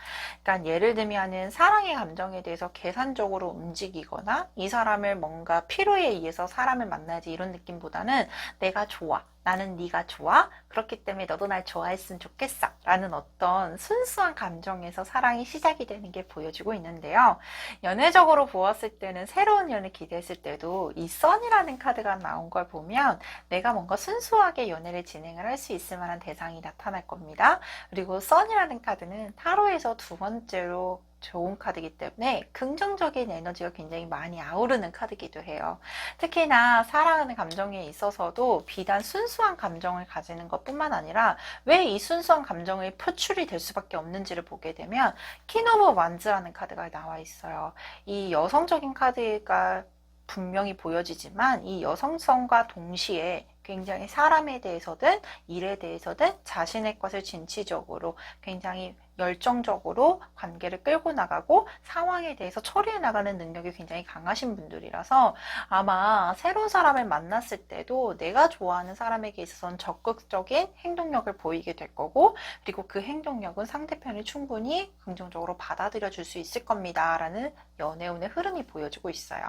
그러니까 예를 들면은 사랑의 감정에 대해서 계산적으로 움직이거나 이 사람을 뭔가 필요에 의해서 사람을 만나야지 이런 느낌보다는 내가 좋아. 나는 네가 좋아. 그렇기 때문에 너도 날 좋아했으면 좋겠어. 라는 어떤 순수한 감정에서 사랑이 시작이 되는 게 보여지고 있는데요. 연애적으로 보았을 때는 새로운 연애 기대했을 때도 이 선이라는 카드가 나온 걸 보면 내가 뭔가 순수하게 연애를 진행을 할 수 있을 만한 대상이 나타날 겁니다. 그리고 선이라는 카드는 타로에서 두 번째로 좋은 카드이기 때문에 긍정적인 에너지가 굉장히 많이 아우르는 카드이기도 해요. 특히나 사랑하는 감정에 있어서도 비단 순수한 감정을 가지는 것뿐만 아니라 왜 이 순수한 감정이 표출이 될 수밖에 없는지를 보게 되면 퀸 오브 완즈라는 카드가 나와 있어요. 이 여성적인 카드가 분명히 보여지지만 이 여성성과 동시에 굉장히 사람에 대해서든 일에 대해서든 자신의 것을 진취적으로 굉장히 열정적으로 관계를 끌고 나가고 상황에 대해서 처리해 나가는 능력이 굉장히 강하신 분들이라서 아마 새로운 사람을 만났을 때도 내가 좋아하는 사람에게 있어서는 적극적인 행동력을 보이게 될 거고 그리고 그 행동력은 상대편이 충분히 긍정적으로 받아들여 줄 수 있을 겁니다 라는 연애운의 흐름이 보여지고 있어요.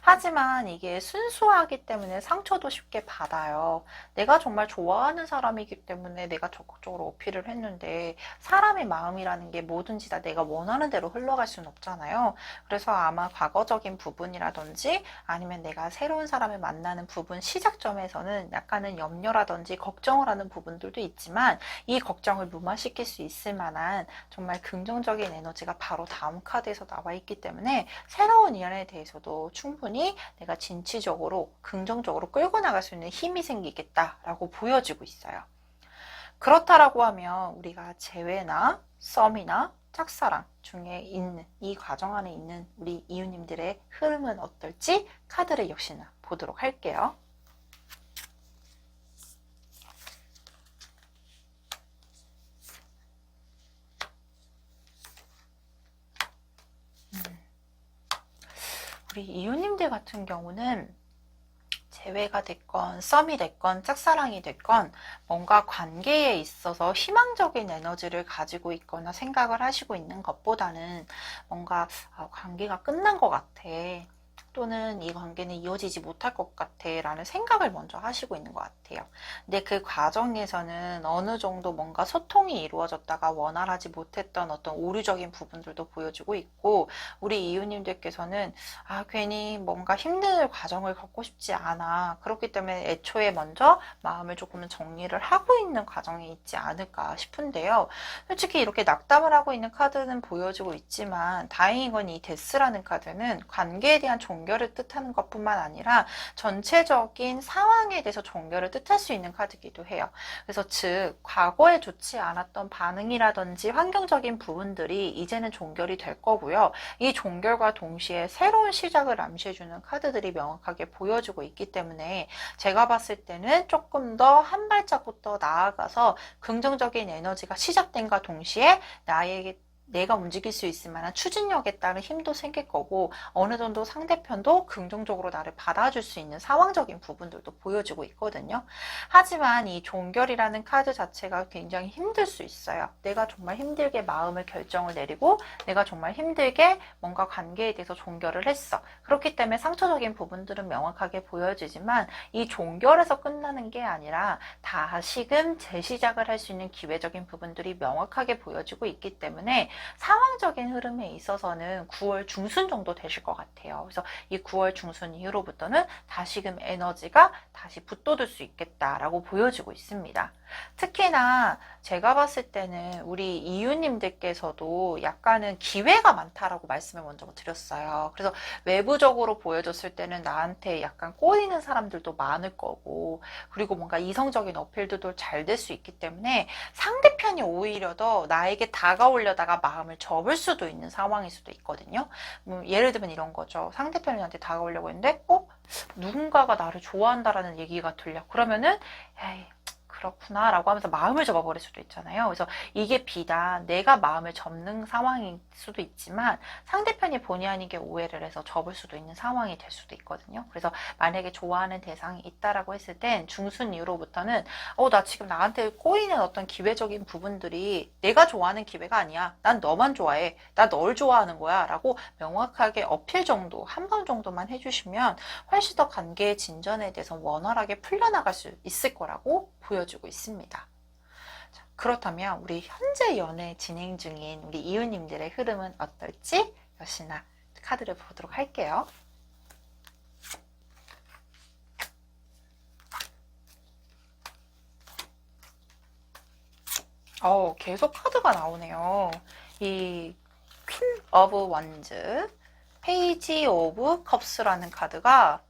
하지만 이게 순수하기 때문에 상처도 쉽게 받아요. 내가 정말 좋아하는 사람이기 때문에 내가 적극적으로 어필을 했는데 사람의 마음이라는 게 뭐든지 다 내가 원하는 대로 흘러갈 수는 없잖아요. 그래서 아마 과거적인 부분이라든지 아니면 내가 새로운 사람을 만나는 부분 시작점에서는 약간은 염려라든지 걱정을 하는 부분들도 있지만 이 걱정을 무마시킬 수 있을 만한 정말 긍정적인 에너지가 바로 다음 카드에서 나와 있기 때문에 새로운 인연에 대해서도 충분히 내가 진취적으로 긍정적으로 끌고 나갈 수 있는 힘이 생기겠다라고 보여지고 있어요. 그렇다라고 하면 우리가 재회나 썸이나 짝사랑 중에 있는 이 과정 안에 있는 우리 이웃님들의 흐름은 어떨지 카드를 역시나 보도록 할게요. 우리 이유님들 같은 경우는 재회가 됐건 썸이 됐건 짝사랑이 됐건 뭔가 관계에 있어서 희망적인 에너지를 가지고 있거나 생각을 하시고 있는 것보다는 뭔가 관계가 끝난 것 같아. 또는 이 관계는 이어지지 못할 것 같아 라는 생각을 먼저 하시고 있는 것 같아요. 근데 그 과정에서는 어느 정도 뭔가 소통이 이루어졌다가 원활하지 못했던 어떤 오류적인 부분들도 보여주고 있고, 우리 이유님들께서는 괜히 뭔가 힘든 과정을 겪고 싶지 않아. 그렇기 때문에 애초에 먼저 마음을 조금은 정리를 하고 있는 과정에 있지 않을까 싶은데요. 솔직히 이렇게 낙담을 하고 있는 카드는 보여주고 있지만 다행인 건 이 데스라는 카드는 관계에 대한 종결을 뜻하는 것뿐만 아니라 전체적인 상황에 대해서 종결을 뜻할 수 있는 카드이기도 해요. 그래서 즉 과거에 좋지 않았던 반응이라든지 환경적인 부분들이 이제는 종결이 될 거고요. 이 종결과 동시에 새로운 시작을 암시해주는 카드들이 명확하게 보여주고 있기 때문에 제가 봤을 때는 조금 더 한 발짝부터 나아가서 긍정적인 에너지가 시작된과 동시에 내가 움직일 수 있을 만한 추진력에 따른 힘도 생길 거고, 어느 정도 상대편도 긍정적으로 나를 받아줄 수 있는 상황적인 부분들도 보여주고 있거든요. 하지만 이 종결이라는 카드 자체가 굉장히 힘들 수 있어요. 내가 정말 힘들게 마음을 결정을 내리고 내가 정말 힘들게 뭔가 관계에 대해서 종결을 했어. 그렇기 때문에 상처적인 부분들은 명확하게 보여지지만 이 종결에서 끝나는 게 아니라 다시금 재시작을 할 수 있는 기회적인 부분들이 명확하게 보여지고 있기 때문에 상황적인 흐름에 있어서는 9월 중순 정도 되실 것 같아요. 그래서 이 9월 중순 이후로부터는 다시금 에너지가 다시 붙돋을 수 있겠다라고 보여지고 있습니다. 특히나 제가 봤을 때는 우리 이유님들께서도 약간은 기회가 많다라고 말씀을 먼저 드렸어요. 그래서 외부적으로 보여줬을 때는 나한테 약간 꼬이는 사람들도 많을 거고, 그리고 뭔가 이성적인 어필들도 잘 될 수 있기 때문에 상대편이 오히려 더 나에게 다가오려다가 마음을 접을 수도 있는 상황일 수도 있거든요. 예를 들면 이런 거죠. 상대편이 나한테 다가오려고 했는데 누군가가 나를 좋아한다라는 얘기가 들려. 그러면은 에이, 그렇구나 라고 하면서 마음을 접어버릴 수도 있잖아요. 그래서 이게 비단 내가 마음을 접는 상황일 수도 있지만 상대편이 본의 아니게 오해를 해서 접을 수도 있는 상황이 될 수도 있거든요. 그래서 만약에 좋아하는 대상이 있다라고 했을 땐 중순 이후로부터는 나 지금 나한테 꼬이는 어떤 기회적인 부분들이 내가 좋아하는 기회가 아니야. 난 너만 좋아해. 나 널 좋아하는 거야 라고 명확하게 어필 정도, 한 번 정도만 해주시면 훨씬 더 관계의 진전에 대해서 원활하게 풀려나갈 수 있을 거라고 보여주고 있습니다. 자, 그렇다면 우리 현재 연애 진행 중인 우리 이웃님들의 흐름은 어떨지 역시나 카드를 보도록 할게요. 계속 카드가 나오네요. 이 퀸 오브 원즈, 페이지 오브 컵스라는 카드가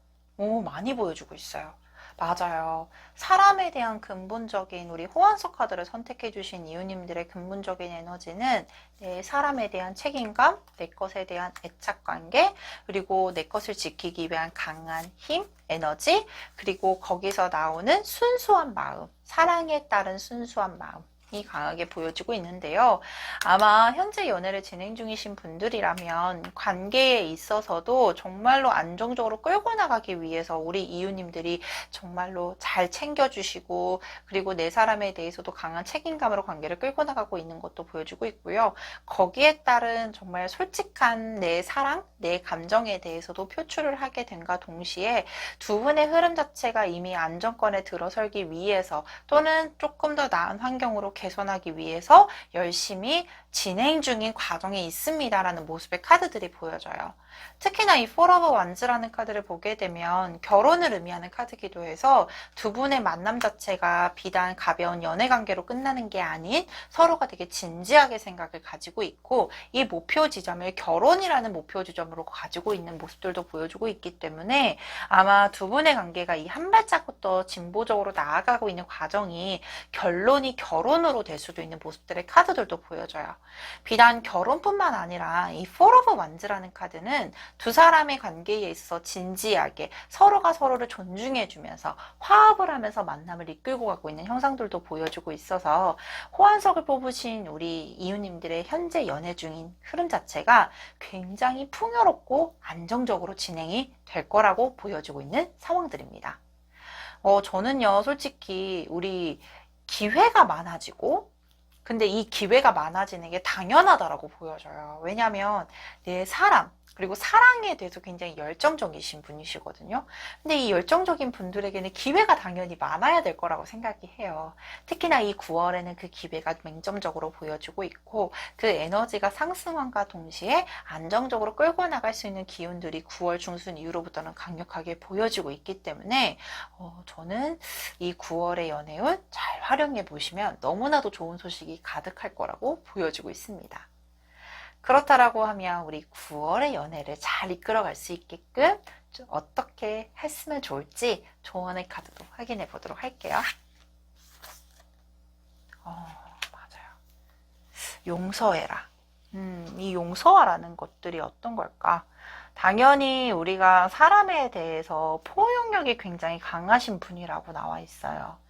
많이 보여주고 있어요. 맞아요. 사람에 대한 근본적인 우리 호환석 카드를 선택해 주신 이유님들의 근본적인 에너지는 내 사람에 대한 책임감, 내 것에 대한 애착관계, 그리고 내 것을 지키기 위한 강한 힘, 에너지, 그리고 거기서 나오는 순수한 마음, 사랑에 따른 순수한 마음, 이 강하게 보여지고 있는데요. 아마 현재 연애를 진행 중이신 분들이라면 관계에 있어서도 정말로 안정적으로 끌고 나가기 위해서 우리 이웃님들이 정말로 잘 챙겨주시고, 그리고 내 사람에 대해서도 강한 책임감으로 관계를 끌고 나가고 있는 것도 보여주고 있고요. 거기에 따른 정말 솔직한 내 사랑, 내 감정에 대해서도 표출을 하게 된과 동시에 두 분의 흐름 자체가 이미 안정권에 들어설기 위해서 또는 조금 더 나은 환경으로 개선하기 위해서 열심히 진행 중인 과정에 있습니다라는 모습의 카드들이 보여져요. 특히나 이 포 오브 완즈라는 카드를 보게 되면 결혼을 의미하는 카드이기도 해서 두 분의 만남 자체가 비단 가벼운 연애 관계로 끝나는 게 아닌 서로가 되게 진지하게 생각을 가지고 있고, 이 목표 지점을 결혼이라는 목표 지점으로 가지고 있는 모습들도 보여주고 있기 때문에 아마 두 분의 관계가 이 한 발짝부터 진보적으로 나아가고 있는 과정이 결론이 결혼으로 될 수도 있는 모습들의 카드들도 보여져요. 비단 결혼뿐만 아니라 이 Four of Wands라는 카드는 두 사람의 관계에 있어서 진지하게 서로가 서로를 존중해주면서 화합을 하면서 만남을 이끌고 가고 있는 형상들도 보여주고 있어서 호환석을 뽑으신 우리 이웃님들의 현재 연애 중인 흐름 자체가 굉장히 풍요롭고 안정적으로 진행이 될 거라고 보여주고 있는 상황들입니다. 저는요, 솔직히 우리 기회가 많아지고, 근데 이 기회가 많아지는 게 당연하다라고 보여져요. 왜냐면 내 사람, 그리고 사랑에 대해서 굉장히 열정적이신 분이시거든요. 근데 이 열정적인 분들에게는 기회가 당연히 많아야 될 거라고 생각이 해요. 특히나 이 9월에는 그 기회가 맹점적으로 보여지고 있고 그 에너지가 상승함과 동시에 안정적으로 끌고 나갈 수 있는 기운들이 9월 중순 이후로부터는 강력하게 보여지고 있기 때문에 저는 이 9월의 연애운 잘 활용해 보시면 너무나도 좋은 소식이 가득할 거라고 보여지고 있습니다. 그렇다라고 하면 우리 9월의 연애를 잘 이끌어갈 수 있게끔 어떻게 했으면 좋을지 조언의 카드도 확인해 보도록 할게요. 맞아요. 용서해라. 이 용서하라는 것들이 어떤 걸까? 당연히 우리가 사람에 대해서 포용력이 굉장히 강하신 분이라고 나와 있어요.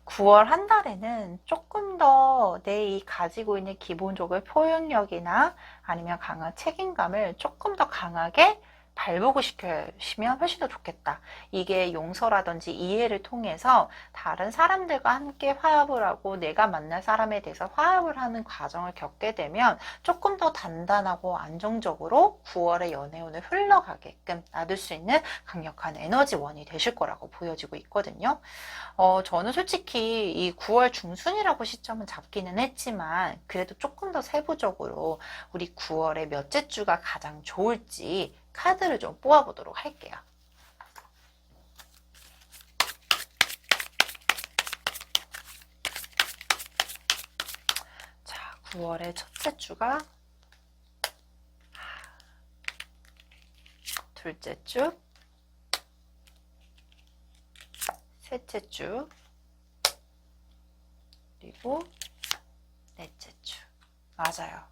9월 한 달에는 조금 더 내 이 가지고 있는 기본적인 포용력이나 아니면 강한 책임감을 조금 더 강하게 발복을 시키시면 훨씬 더 좋겠다. 이게 용서라든지 이해를 통해서 다른 사람들과 함께 화합을 하고 내가 만날 사람에 대해서 화합을 하는 과정을 겪게 되면 조금 더 단단하고 안정적으로 9월의 연애운을 흘러가게끔 놔둘 수 있는 강력한 에너지원이 되실 거라고 보여지고 있거든요. 저는 솔직히 이 9월 중순이라고 시점은 잡기는 했지만 그래도 조금 더 세부적으로 우리 9월의 몇째 주가 가장 좋을지 카드를 좀 뽑아보도록 할게요. 자, 9월의 첫째 주가 둘째 주, 셋째 주, 그리고 넷째 주. 맞아요.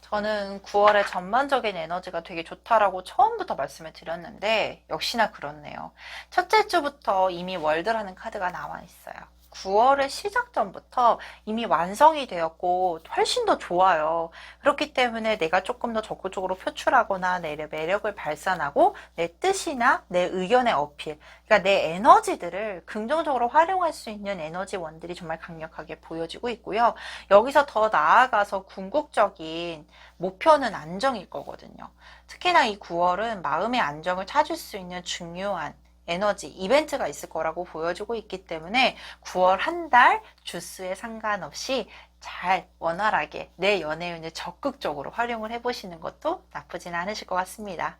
저는 9월의 전반적인 에너지가 되게 좋다라고 처음부터 말씀을 드렸는데 역시나 그렇네요. 첫째 주부터 이미 월드라는 카드가 나와 있어요. 9월의 시작 전부터 이미 완성이 되었고 훨씬 더 좋아요. 그렇기 때문에 내가 조금 더 적극적으로 표출하거나 내 매력을 발산하고 내 뜻이나 내 의견의 어필, 그러니까 내 에너지들을 긍정적으로 활용할 수 있는 에너지원들이 정말 강력하게 보여지고 있고요. 여기서 더 나아가서 궁극적인 목표는 안정일 거거든요. 특히나 이 9월은 마음의 안정을 찾을 수 있는 중요한 에너지, 이벤트가 있을 거라고 보여지고 있기 때문에 9월 한 달 주수에 상관없이 잘 원활하게 내 연애운을 적극적으로 활용을 해보시는 것도 나쁘진 않으실 것 같습니다.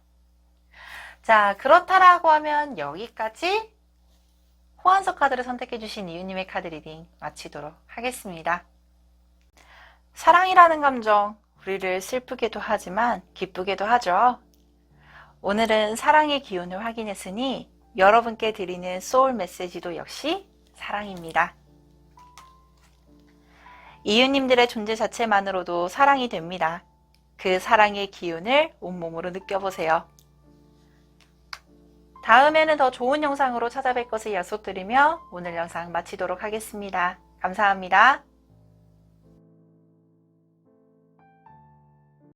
자, 그렇다라고 하면 여기까지 호환석 카드를 선택해주신 이유님의 카드 리딩 마치도록 하겠습니다. 사랑이라는 감정, 우리를 슬프게도 하지만 기쁘게도 하죠. 오늘은 사랑의 기운을 확인했으니 여러분께 드리는 소울 메시지도 역시 사랑입니다. 이웃님들의 존재 자체만으로도 사랑이 됩니다. 그 사랑의 기운을 온몸으로 느껴보세요. 다음에는 더 좋은 영상으로 찾아뵐 것을 약속드리며 오늘 영상 마치도록 하겠습니다. 감사합니다.